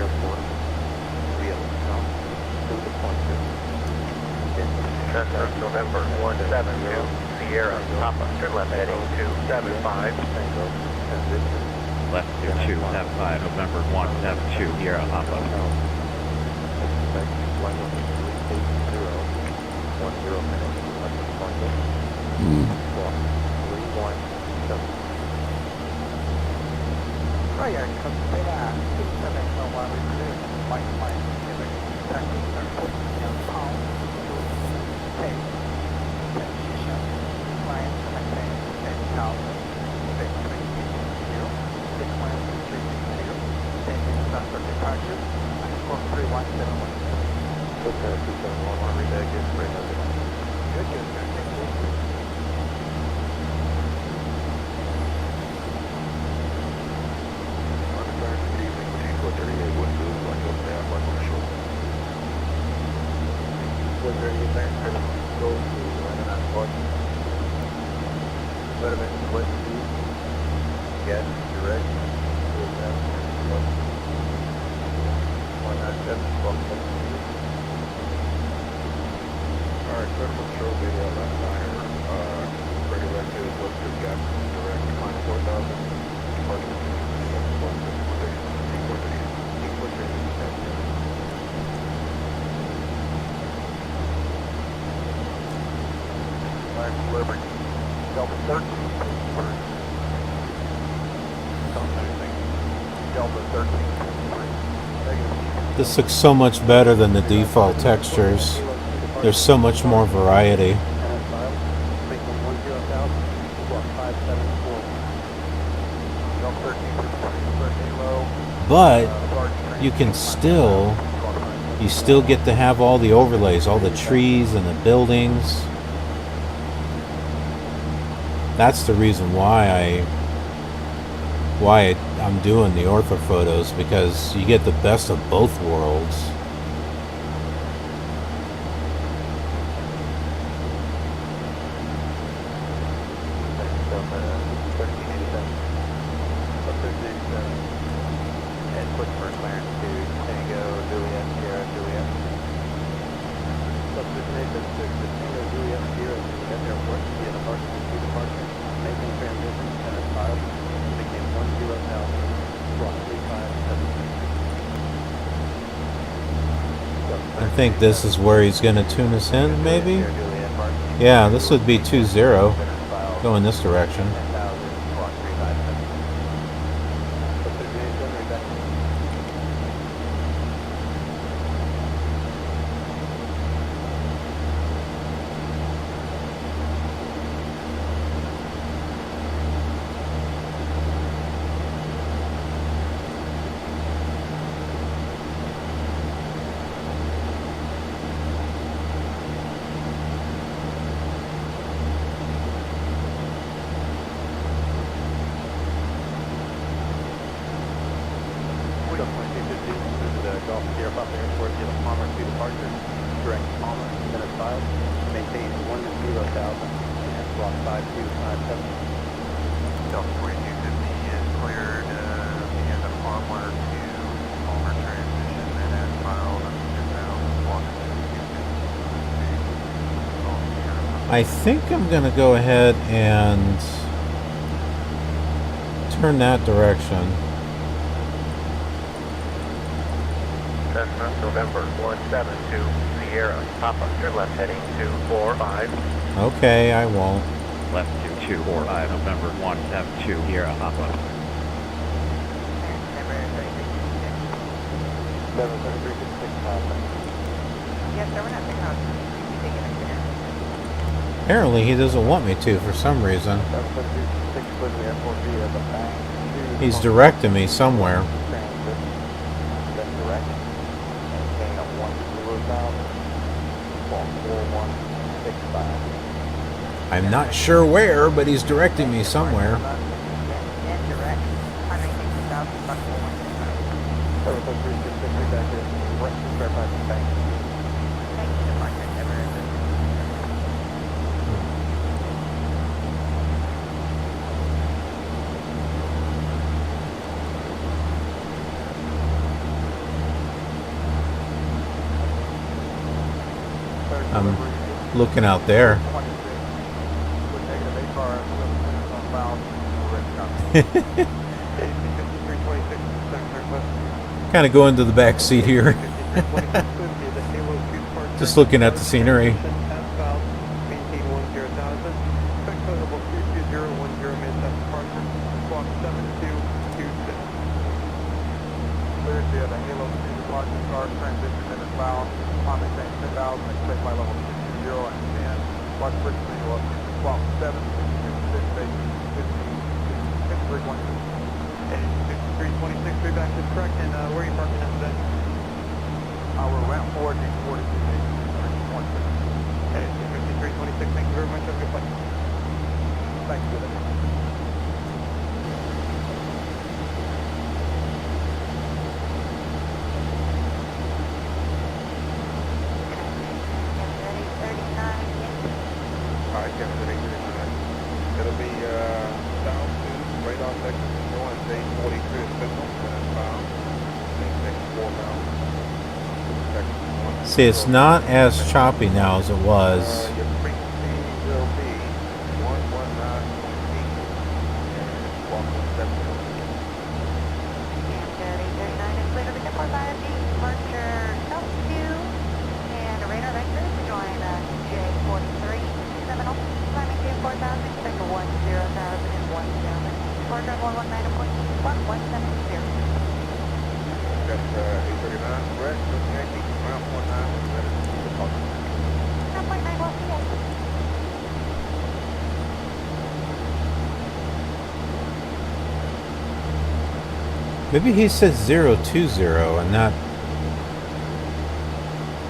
[SPEAKER 11] Cessna November 172 Sierra, Papa, turn left heading 275.
[SPEAKER 7] Tango, transition.
[SPEAKER 4] Left to 275, November 172, Sierra Papa.
[SPEAKER 7] Expect flight level 380, 10 minutes, left departure. Walk 317.
[SPEAKER 9] Ryan, Capella, 6701 return, flight 57, taxi airport, and pound to take. Transition, climb maintain 10,000, 6380, sequence 360, taking transfer departure, and score 3171.
[SPEAKER 7] Okay, 271, read that again, bring that in.
[SPEAKER 9] Good, thank you.
[SPEAKER 7] Was there anything for them to go to running on board? Would have been split speed. Yes, direct. With that, 197, 1270. Alright, critical control video left tire. Redirected, what's your gap? Direct, climb 4,000. Departure 430. Liberty, Delta 13, don't say anything. Delta 13,
[SPEAKER 2] This looks so much better than the default textures. There's so much more variety. But you can still, you still get to have all the overlays, all the trees and the buildings. That's the reason why I'm doing the ortho photos, because you get the best of both worlds. I think this is where he's going to tune us in, maybe? Yeah, this would be 2-0. Go in this direction.
[SPEAKER 7] Airport Airport, Palmer to departure, direct Palmer, minute 5, maintain 10,000, and block 5257. Delta 4250 is cleared via the Palmer to Palmer transition, and as filed, block 250.
[SPEAKER 2] I think I'm going to go ahead and turn that direction.
[SPEAKER 11] Cessna, November 172, Sierra, Papa, turn left heading 245.
[SPEAKER 2] Okay, I won't.
[SPEAKER 4] Left to 245, November 172, Sierra Papa.
[SPEAKER 7] 73366 Papa.
[SPEAKER 8] Yes, sir, we're not picking up.
[SPEAKER 2] Apparently he doesn't want me to for some reason.
[SPEAKER 7] 73366 for the airport via the bank.
[SPEAKER 2] He's directing me somewhere.
[SPEAKER 7] That's direct. Maintain up 10,000. Walk 4165.
[SPEAKER 2] I'm not sure where, but he's directing me somewhere.
[SPEAKER 8] And direct, I think 6,000 bucks for 165.
[SPEAKER 7] 73366 back here. Right, verify the bank.
[SPEAKER 8] Thank you, departure, Everett.
[SPEAKER 2] I'm looking out there.
[SPEAKER 9] car, southbound, red copy. 5326,
[SPEAKER 2] Kind of going to the back seat here. Just looking at the scenery.
[SPEAKER 9] maintain 10,000. Expect total 32010 mid-south departure. Squawk 7226. Cleared via the Halo 2 departure car, transition and inbound. On maintain 10,000, expect flight level 220 and 10. Watch frequency of squawk 7626, base 5312. 5326, three back is correct, and where are you parking at today? We're ramp 4, D42, and 5326, thank you very much, have a good flight. Thank you. Alright, Kevin, it'll be down to radar section. Day 42 is signal, and it's bound. Next 4 bound.
[SPEAKER 2] See, it's not as choppy now as it was.
[SPEAKER 9] Your frequency will be 119.8 and walk 7.
[SPEAKER 8] And 39 is clear to the depot by the departure L2 and the radar vector to join J43 Seminole, climbing to 4,000, expect 10,000 and 1,000. Departure 119 appointment 1170.
[SPEAKER 9] That's 839, correct? Yankee, round 49, that is the departure.
[SPEAKER 8] 9.9 will be it.
[SPEAKER 2] Maybe he said 020 and not.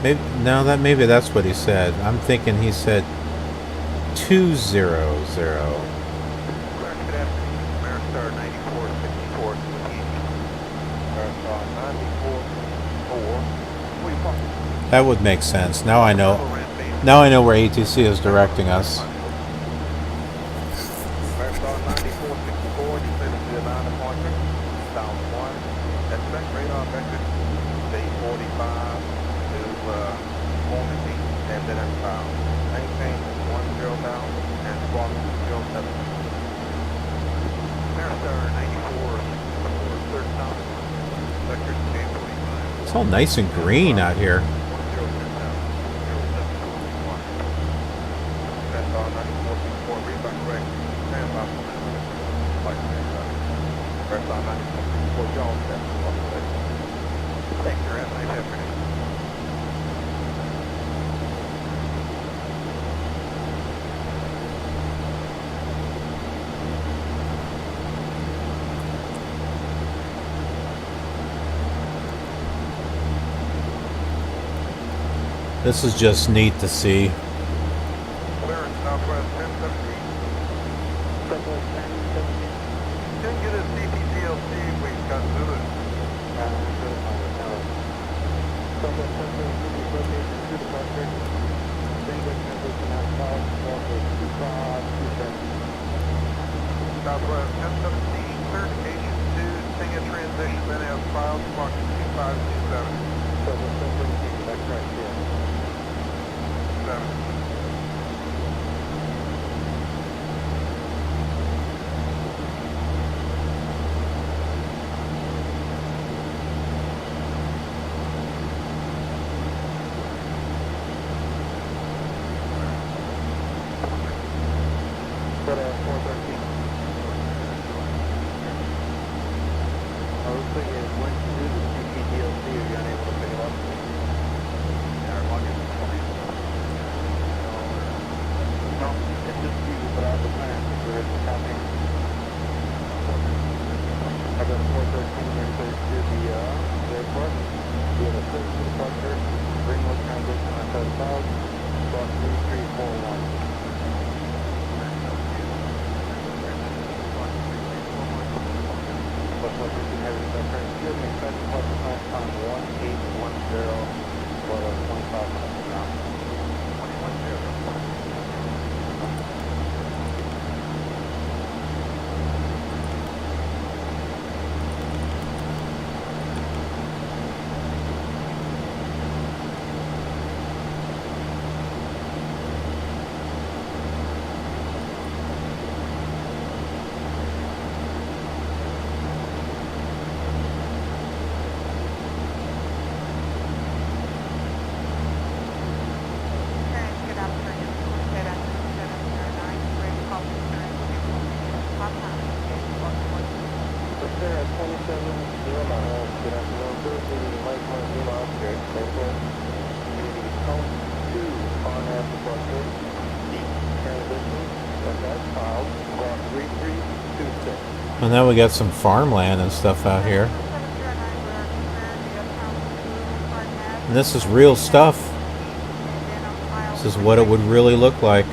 [SPEAKER 2] Maybe no, maybe that's what he said. I'm thinking he said 200. That would make sense. Now I know. Now I know where ATC is directing us. It's all nice and green out here. This is just neat to see.
[SPEAKER 9] Clearance, Southwest 1017. Southwest 1017. Didn't get a CPTLC, we got through it. Southwest 1017, location to departure. Single transition out south, Northwest 2527. Southwest 1017, clarification to single transition, then as filed, squawk 2527. Southwest 1017, that's right here. 7. But 413. Looks like it went to the CPDLC, are you unable to pick it up? No, it's just you, but I have the plan. There is a copy. I got 413 here, so to the airport. We have a first departure, Greenwood transition outside of South, block 3341. What's what you can have in the current field, make that departure time 1810, for 25 minutes now. 2110. Airport. Unity cone 2 on air departure. Deep transition. That's filed. Squawk 3326.
[SPEAKER 2] And now we got some farmland and stuff out here. And this is real stuff. This is what it would really look like.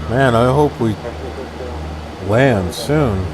[SPEAKER 2] Man, I hope we land soon.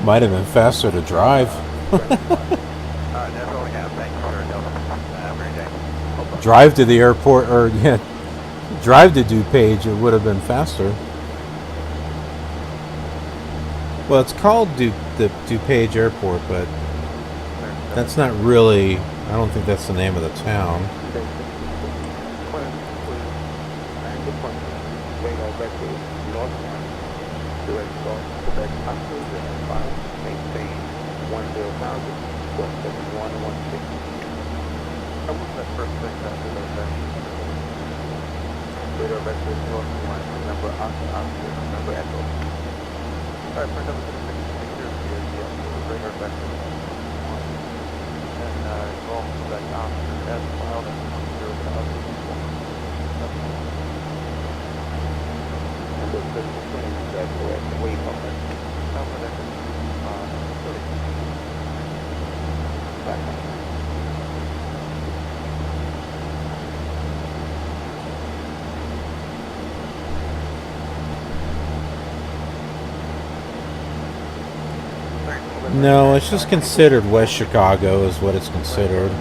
[SPEAKER 2] Might have been faster to drive. Drive to the airport, or yeah, drive to DuPage. It would have been faster. Well, it's called the DuPage Airport, but that's not really. I don't think that's the name of the town. No, it's just considered West Chicago is what it's considered.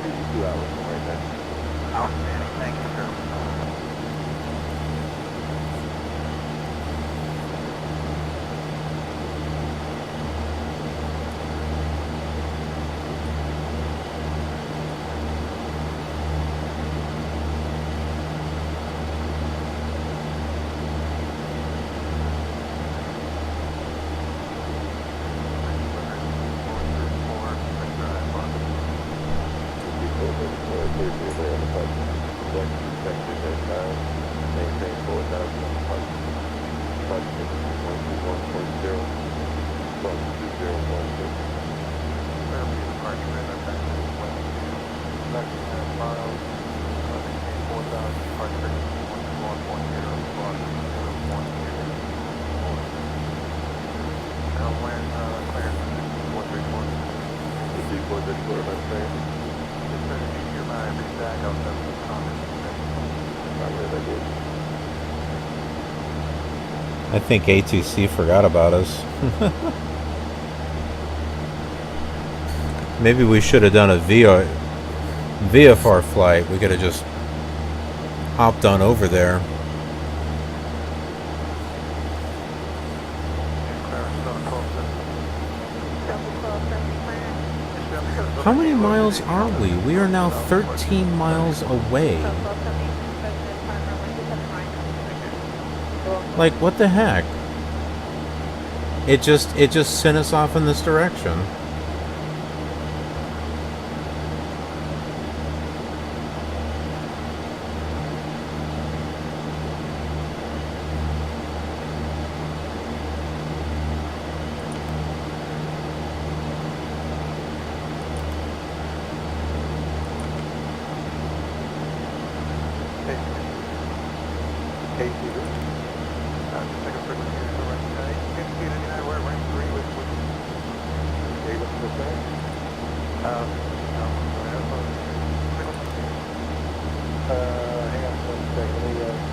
[SPEAKER 9] 2 hours from right now.
[SPEAKER 11] Outstanding. Thank you, sir.
[SPEAKER 2] I think ATC forgot about us. Maybe we should have done a VFR flight. We could have just hopped on over there. How many miles are we? We are now 13 miles away. Like, what the heck? It just sent us off in this direction.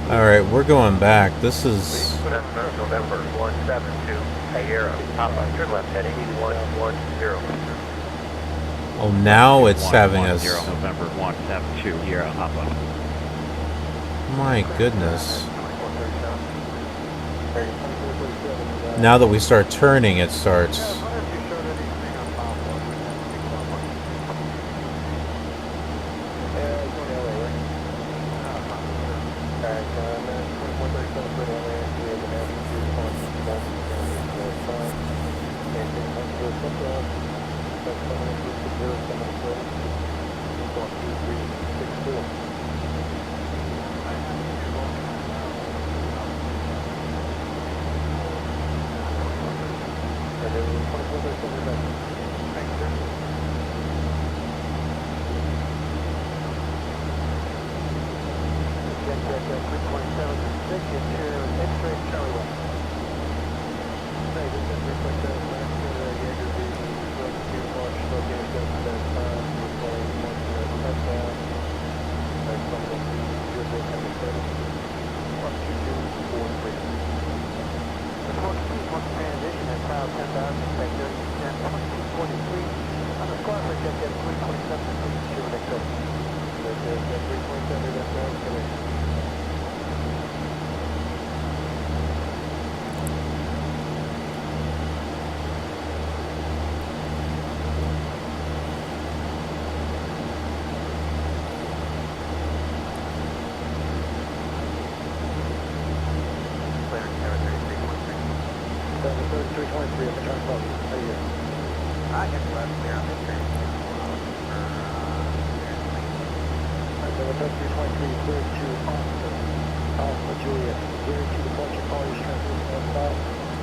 [SPEAKER 2] Alright, we're going back. This is...
[SPEAKER 11] November 172, Sierra, Papa, turn left heading 110.
[SPEAKER 2] Oh, now it's having us...
[SPEAKER 4] November 172, Sierra, Papa.
[SPEAKER 2] My goodness. Now that we start turning, it starts...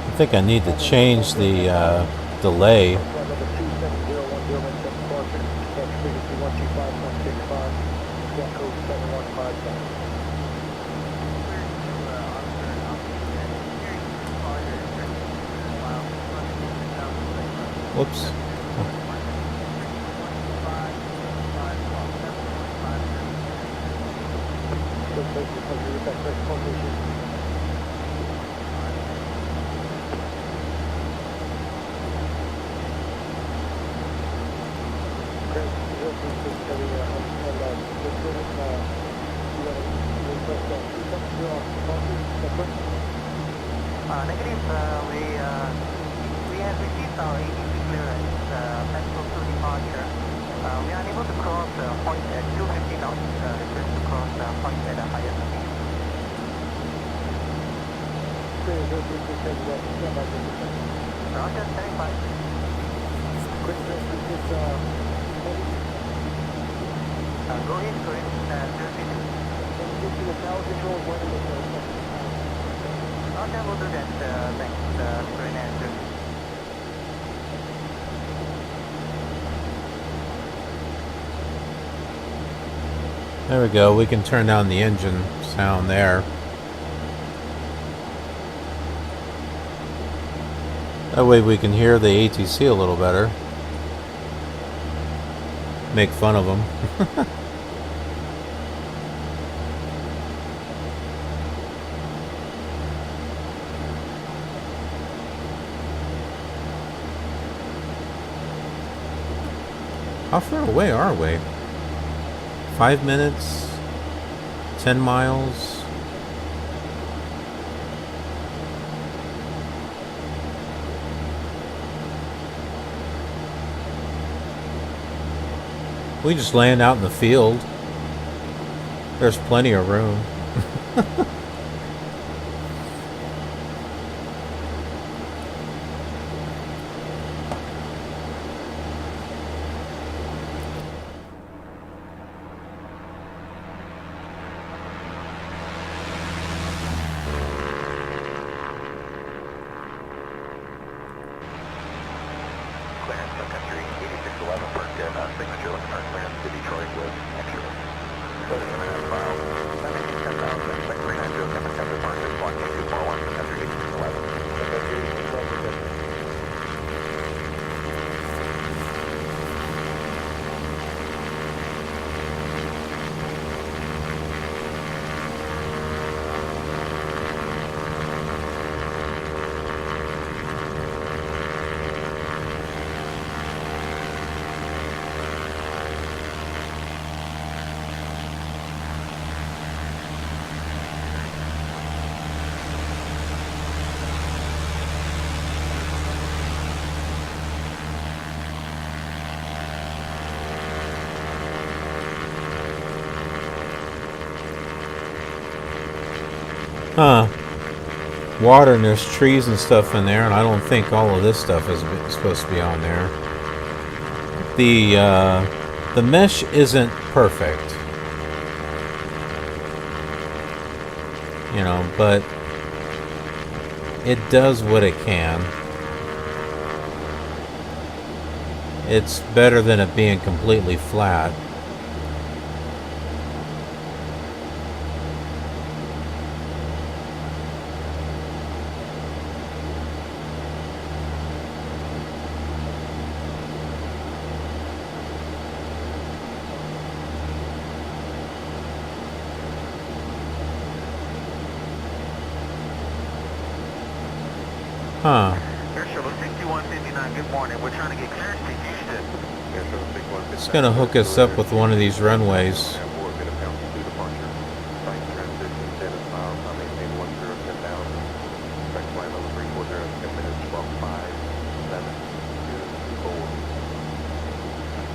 [SPEAKER 2] I think I need to change the delay. Whoops.
[SPEAKER 11] Negative. We have received our ATC clearance. Pencil to departure. We are unable to cross point at 250 knots. Request to cross point at a higher speed. Roger, standing by. Go ahead, 062. Roger, we'll do that. Thanks. Great answer.
[SPEAKER 2] There we go. We can turn down the engine sound there. That way we can hear the ATC a little better. Make fun of them. How far away are we? 5 minutes? 10 miles? We just land out in the field. There's plenty of room. Huh. Water, and there's trees and stuff in there, and I don't think all of this stuff is supposed to be on there. The mesh isn't perfect, you know, but it does what it can. It's better than it being completely flat. Huh.
[SPEAKER 11] Good morning. We're trying to get clearance to Houston.
[SPEAKER 2] It's going to hook us up with one of these runways.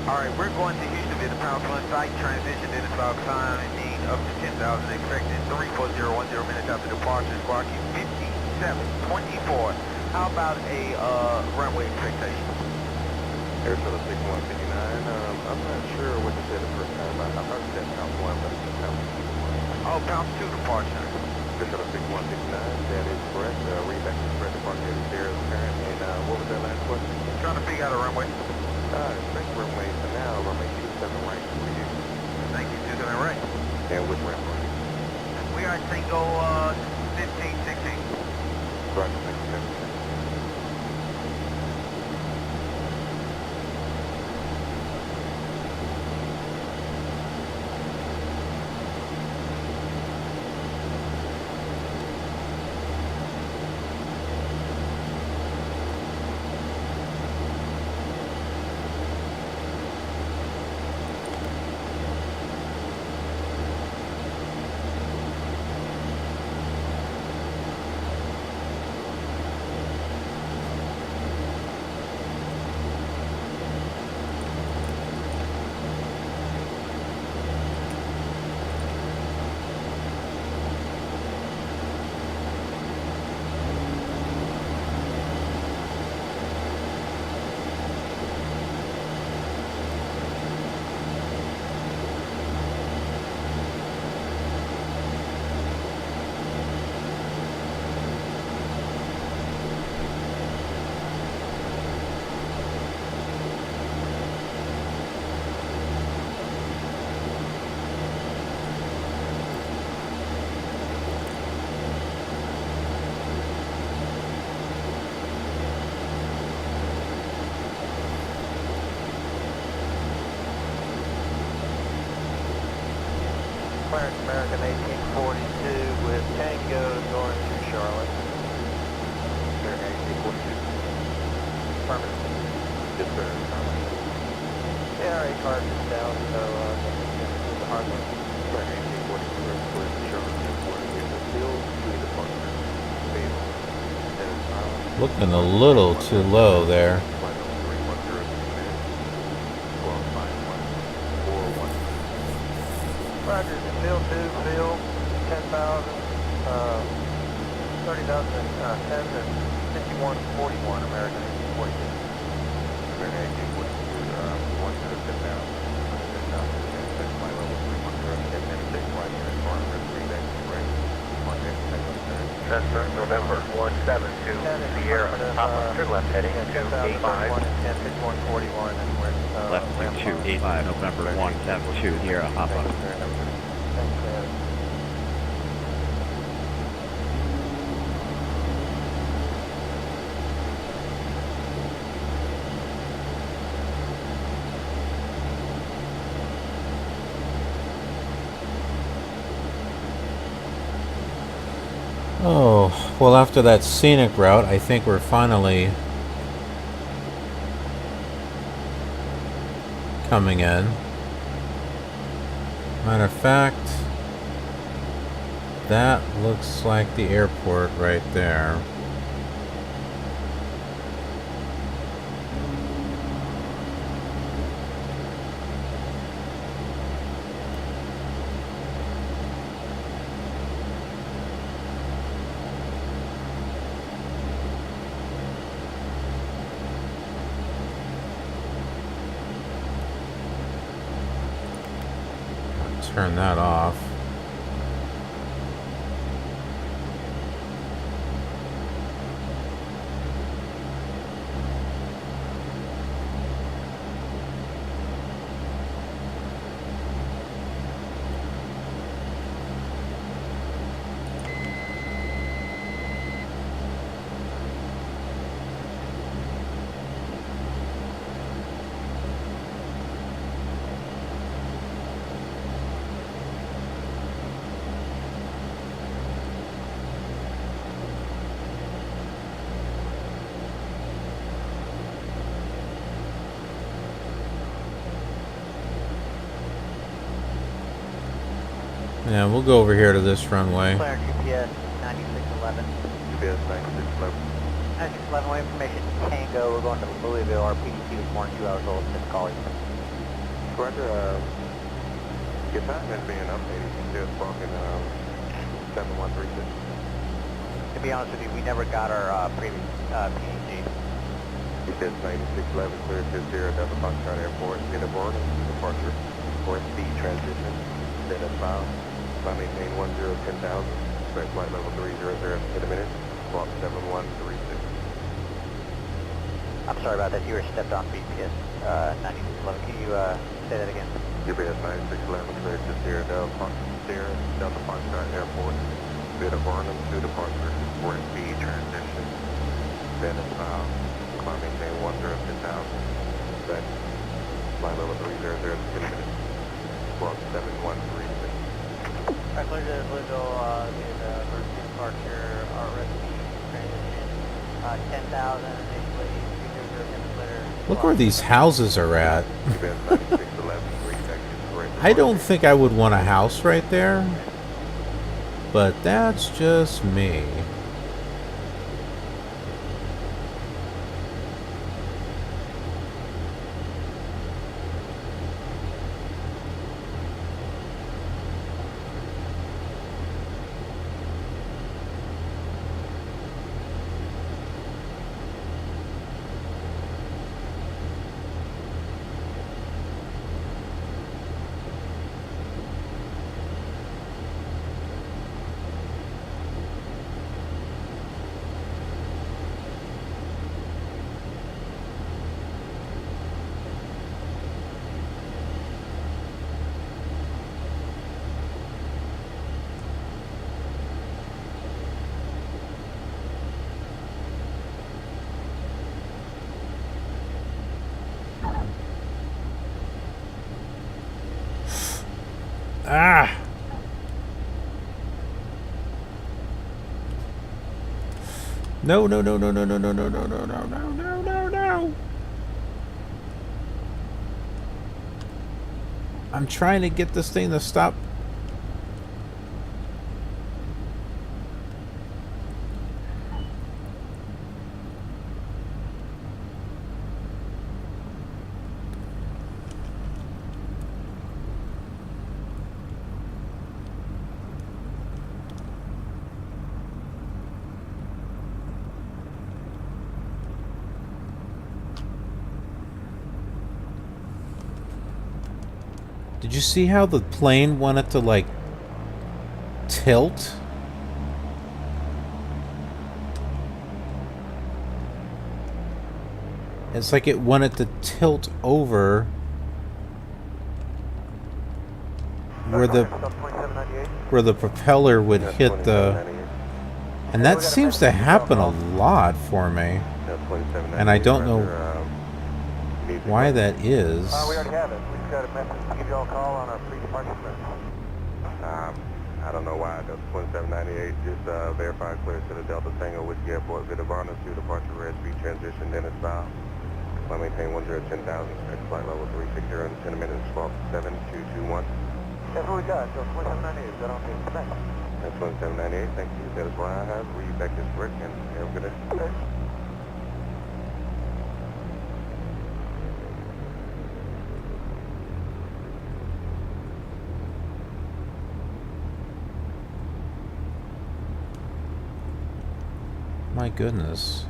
[SPEAKER 11] Alright, we're going to Houston via the ProFlight site. Transition in about time and need up to 10,000 expected. 34010 minutes after departure. Squawk 5724. How about a runway expectation?
[SPEAKER 7] Air Shuttle 6159, I'm not sure what you said the first time. I heard you said pound 1, but it's pound 2.
[SPEAKER 11] Oh, pound 2 departure.
[SPEAKER 7] Air Shuttle 6159, that is correct. Read back to the correct departure is there as apparent. And what was that last question?
[SPEAKER 11] Trying to figure out a runway.
[SPEAKER 7] Straight runway for now, runway 27 right for you.
[SPEAKER 11] Thank you, 27 right.
[SPEAKER 7] And which ramp are you?
[SPEAKER 11] We are single 1516.
[SPEAKER 7] Roger, 67. Clarence American 1842 with Tango going to Charlotte. American 1842. Affirmative. Yes, sir. Yeah, card is down, so the hard one. American 1842 report to Charlotte Airport in the field to the departure. Fatal.
[SPEAKER 2] Looking a little too low there.
[SPEAKER 7] Roger, field 2, field 10,000, 30,010 and 5141, American 1842. American 1842, 10,000, flight level 310, 10 minutes, take flight unit, bar, 3 days, break, Monday, Cessna, November 172, Sierra, Papa, turn left heading to 85. 10, 5141, and we're
[SPEAKER 4] Left to 285, November 172, Sierra, Papa.
[SPEAKER 2] Oh, well, after that scenic route, I think we're finally coming in. Matter of fact, that looks like the airport right there. Turn that off. Yeah, we'll go over here to this runway.
[SPEAKER 7] Clear GPS 9611. GPS 9611. 9611, way information Tango. We're going to Louisville. Our PDT was more than 2 hours old since calling. Roger, your time is being updated. You still talking 7136. To be honest with you, we never got our previous PDT. GPS 9611, clear to 0 Delta Foxtrot Airport. Get aboard and departure. For speed transition. Data file. Maintain 1010,000, expect flight level 300 in a minute, walk 7136. I'm sorry about that, you were stepped on GPS 9611. Can you say that again? GPS 9611, cleared to Sierra Delta Foxtrot Airport, Beta Barnum to departure, for speed transition, data file, maintain 1010,000, expect flight level 300 in a minute, walk 7136. I cleared to Louisville, the emergency departure, RSP transition, 10,000 initially, 300
[SPEAKER 2] Look where these houses are at. I don't think I would want a house right there, but that's just me. No, no, no, no, no, no, no, no, no, no, no, no, no, no, no. I'm trying to get this thing to stop. Did you see how the plane wanted to, like, tilt? It's like it wanted to tilt over where the propeller would hit the... And that seems to happen a lot for me. And I don't know why that is.
[SPEAKER 9] We already have it. We've got a message to give you all a call on our pre-departure list.
[SPEAKER 7] I don't know why. That's 2798. Just verify clear to the Delta Tango Whiskey Airport. Bit of honor to departure red speed transition. Dennis style. I'll maintain 1010,000. Next flight level 360 in 10 minutes. 12221.
[SPEAKER 9] That's what we got. So 2798. Is that on the thanks?
[SPEAKER 7] That's 2798. Thank you. That is what I have. Read back this brick and have a good day.
[SPEAKER 9] Okay.
[SPEAKER 2] My goodness.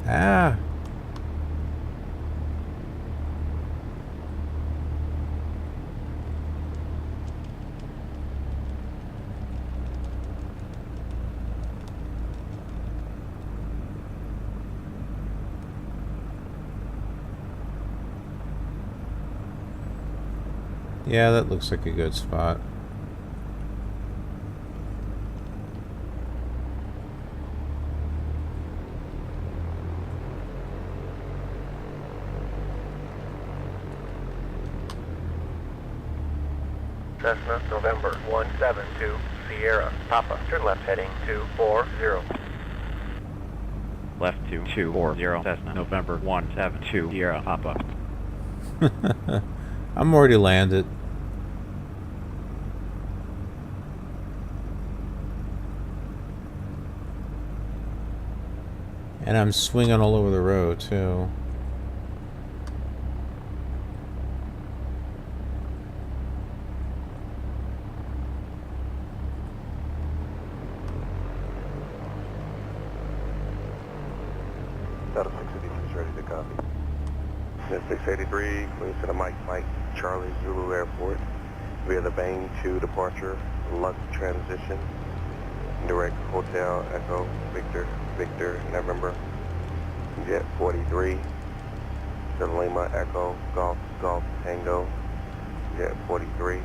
[SPEAKER 2] Ah. Yeah, that looks like a good spot.
[SPEAKER 9] Cessna, November 172, Sierra, Papa, turn left heading 240.
[SPEAKER 4] Left to 240, Cessna, November 172, Sierra, Papa.
[SPEAKER 2] I'm already landed. And I'm swinging all over the road, too.
[SPEAKER 7] Delta 683 is ready to copy. 683, please to the Mike Charlie Zulu Airport via the Bang 2 departure, Lux transition, direct Hotel Echo Victor November, Jet 43, to Lima Echo Golf Tango, Jet 43,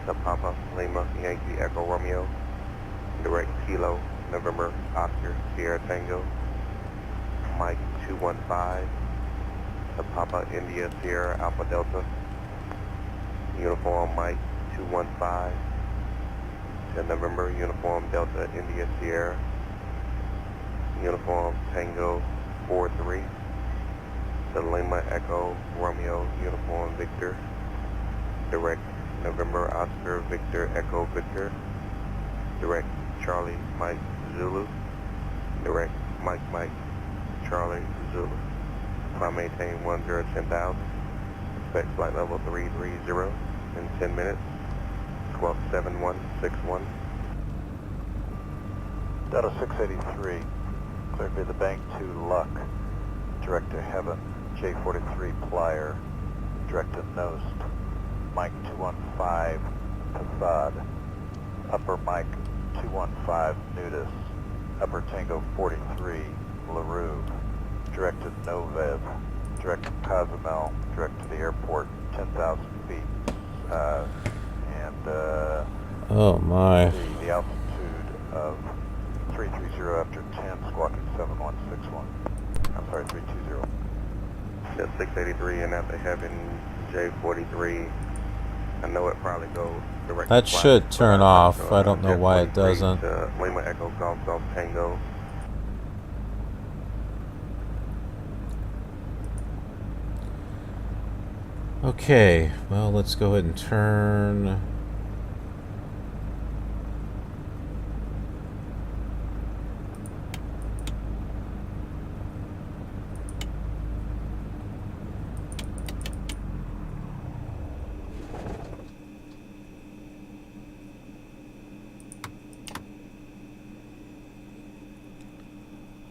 [SPEAKER 7] to Papa Lima Yankee Echo Romeo, direct Kilo November Oscar Sierra Tango, Mike 215, to Papa India Sierra Alpha Delta, Uniform Mike 215, to November Uniform Delta India Sierra, Uniform Tango 43, to Lima Echo Romeo Uniform Victor, direct November Oscar Victor Echo Victor, direct Charlie Mike Zulu, direct Mike Charlie Zulu. Climb maintain 1010,000. Expect flight level 330 in 10 minutes. 127161.
[SPEAKER 9] Delta 683, cleared via the Bank 2 Luck, direct to Heaven, J43 Plier, direct to Nost, Mike 215 Passad, Upper Mike 215 Nudis, Upper Tango 43 LaRue, direct to Novev, direct to Cozumel, direct to the airport, 10,000 feet,
[SPEAKER 2] oh my.
[SPEAKER 9] the altitude of
[SPEAKER 7] 330 after 10, squawking 7161. I'm sorry, 320.
[SPEAKER 12] Yeah, 683 and after having J43. I know it probably goes direct.
[SPEAKER 2] That should turn off. I don't know why it doesn't.
[SPEAKER 12] Lima Echo Golf Golf Tango.
[SPEAKER 2] Okay, well, let's go ahead and turn.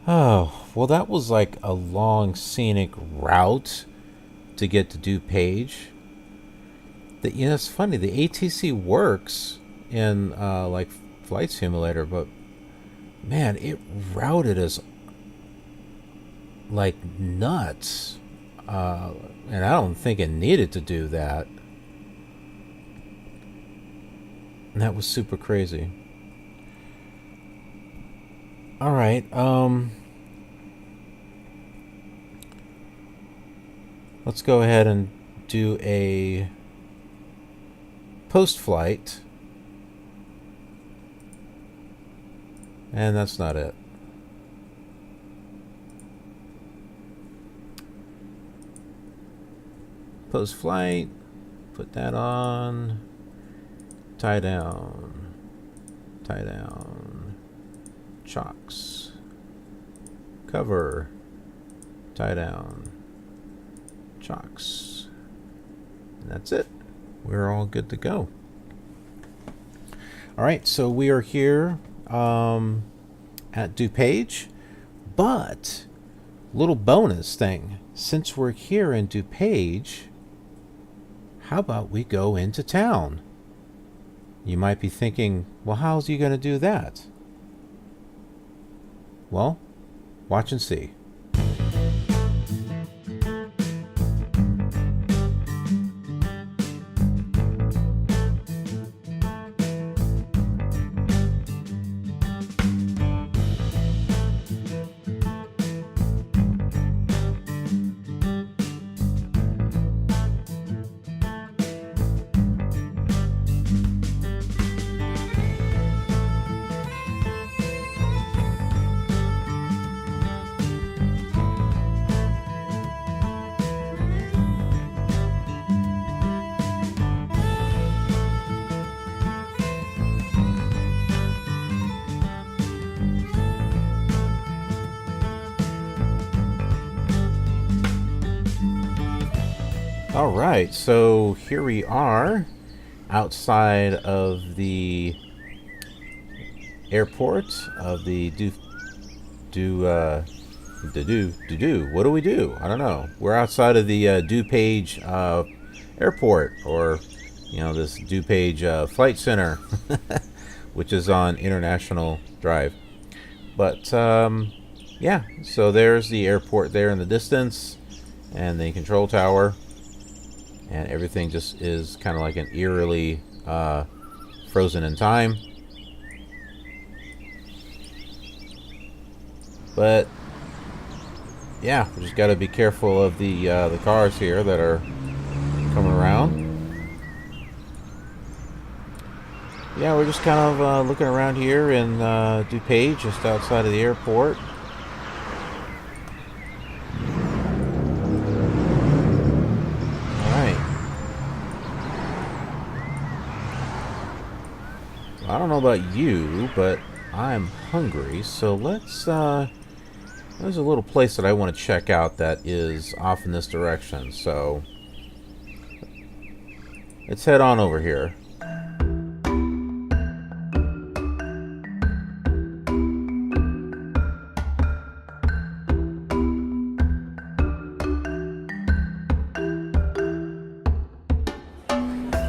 [SPEAKER 2] Oh, well, that was like a long scenic route to get to DuPage. It's funny, the ATC works in like Flight Simulator, but man, it routed us like nuts. And I don't think it needed to do that. And that was super crazy. All right, let's go ahead and do a post-flight. And that's not it. Post-flight, put that on, tie down, chocks, cover, tie down, chocks, and that's it. We're all good to go. All right, so we are here at DuPage, but little bonus thing, since we're here in DuPage, how about we go into town? You might be thinking, well, how's he going to do that? Well, watch and see. All right, so here we are outside of the airport of the what do we do? I don't know. We're outside of the DuPage Airport, or this DuPage Flight Center, which is on International Drive. But yeah, so there's the airport there in the distance, and the control tower. And everything just is kind of like an eerily frozen in time. But yeah, we just got to be careful of the cars here that are coming around. Yeah, we're just kind of looking around here in DuPage, just outside of the airport. I don't know about you, but I'm hungry, so let's, there's a little place that I want to check out that is off in this direction, so let's head on over here.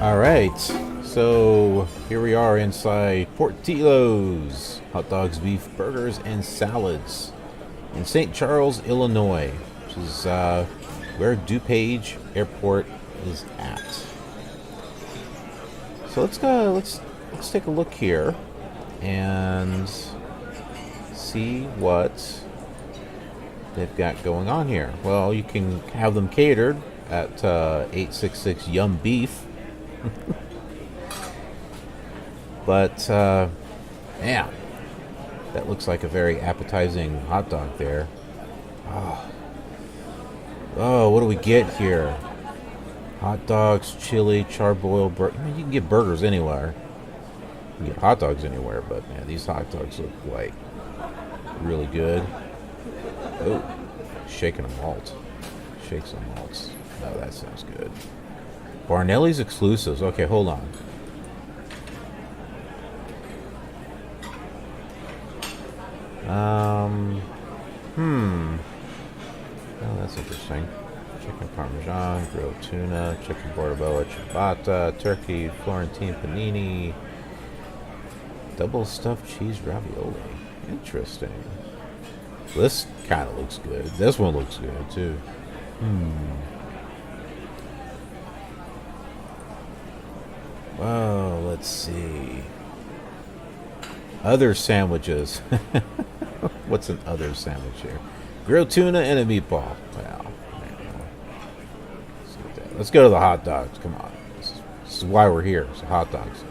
[SPEAKER 2] All right. So here we are inside Portillo's, hot dogs, beef, burgers, and salads in St. Charles, Illinois, which is where DuPage Airport is at. So let's take a look here, and see what they've got going on here. Well, you can have them catered at 866 Yum Beef. But, yeah, that looks like a very appetizing hot dog there. Oh, what do we get here? Hot dogs, chili, charboiled burger. I mean, you can get burgers anywhere. You can get hot dogs anywhere, but man, these hot dogs look like really good. Oh, shaking a malt. Shake some malts. Oh, that sounds good. Barnelli's exclusives. Okay, hold on. Oh, that's interesting. Chicken parmesan, grilled tuna, chicken portobello ciabatta, turkey Florentine panini, double stuffed cheese ravioli. Interesting. This kind of looks good. This one looks good too. Well, let's see. Other sandwiches. What's an other sandwich here? Grilled tuna and a meatball. Wow. Let's go to the hot dogs. Come on. This is why we're here. It's hot dogs.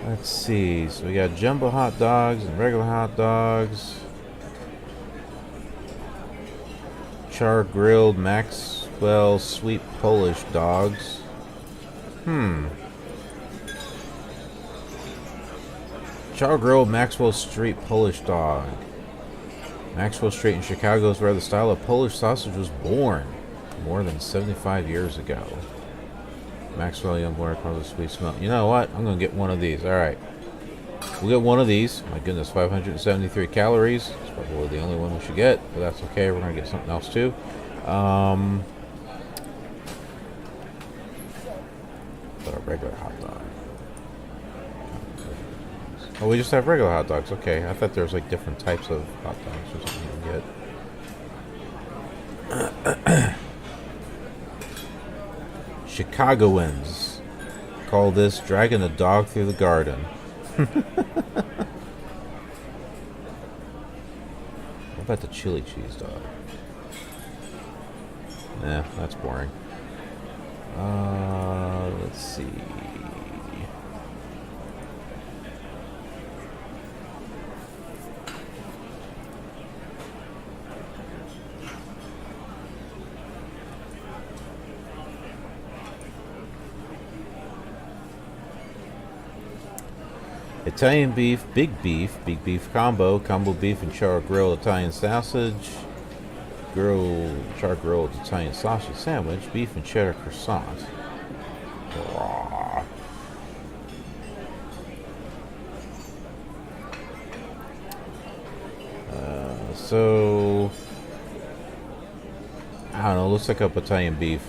[SPEAKER 2] Let's see. So we got jumbo hot dogs and regular hot dogs. Char grilled Maxwell sweet Polish dogs. Char grilled Maxwell Street Polish dog. Maxwell Street in Chicago is where the style of Polish sausage was born more than 75 years ago. Maxwell Young Boy calls a sweet smell. You know what? I'm going to get one of these. Alright. We'll get one of these. My goodness, 573 calories. It's probably the only one we should get, but that's okay. We're going to get something else too. A regular hot dog. Oh, we just have regular hot dogs. Okay. I thought there was like different types of hot dogs or something you can get. Chicagoans call this dragging a dog through the garden. What about the chili cheese dog? Nah, that's boring. Let's see. Italian beef, big beef combo beef and char grilled Italian sausage, char grilled Italian sausage sandwich, beef and cheddar croissant. So I don't know. Let's look up Italian beef.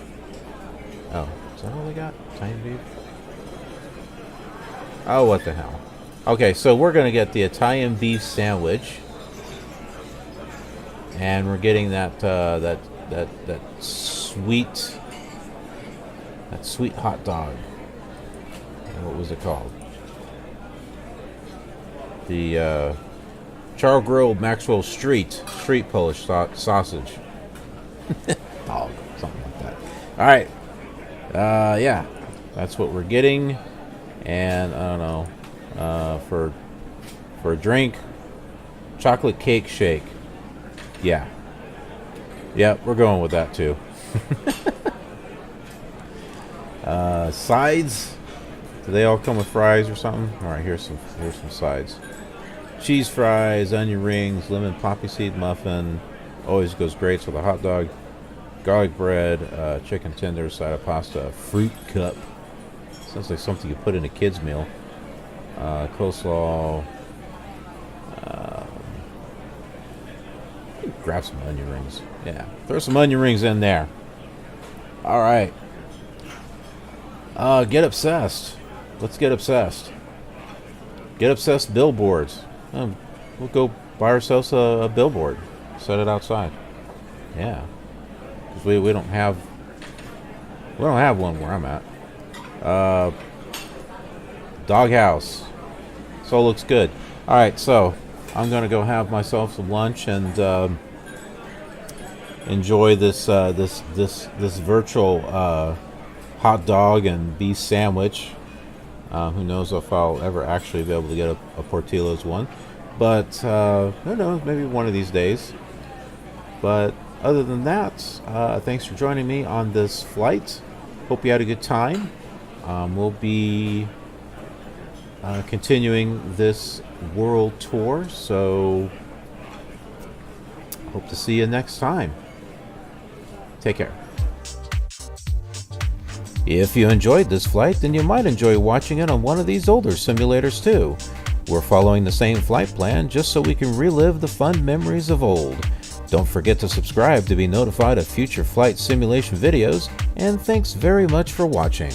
[SPEAKER 2] Oh, is that all they got? Italian beef? Oh, what the hell? Okay, so we're gonna get the Italian beef sandwich, and we're getting that sweet hot dog. What was it called? The char grilled Maxwell Street Polish sausage. Dog, something like that. All right, yeah, that's what we're getting, and I don't know. For a drink, chocolate cake shake. Yeah, we're going with that too. Sides, do they all come with fries or something? All right, here's some sides. Cheese fries, onion rings, lemon poppy seed muffin. Always goes great with a hot dog. Garlic bread, chicken tenders, side of pasta, fruit cup. Sounds like something you put in a kid's meal. Coleslaw. Grab some onion rings. Yeah, throw some onion rings in there. All right. Get obsessed. Let's get obsessed. Get obsessed billboards. We'll go buy ourselves a billboard. Set it outside. Yeah. 'Cause we don't have one where I'm at. Doghouse. So it looks good. All right, so I'm gonna go have myself some lunch and enjoy this virtual hot dog and beef sandwich. Who knows if I'll ever actually be able to get a Portillo's one, but who knows, maybe one of these days. But other than that, thanks for joining me on this flight. Hope you had a good time. We'll be continuing this world tour, so hope to see you next time. Take care. If you enjoyed this flight, then you might enjoy watching it on one of these older simulators too. We're following the same flight plan just so we can relive the fun memories of old. Don't forget to subscribe to be notified of future flight simulation videos, and thanks very much for watching.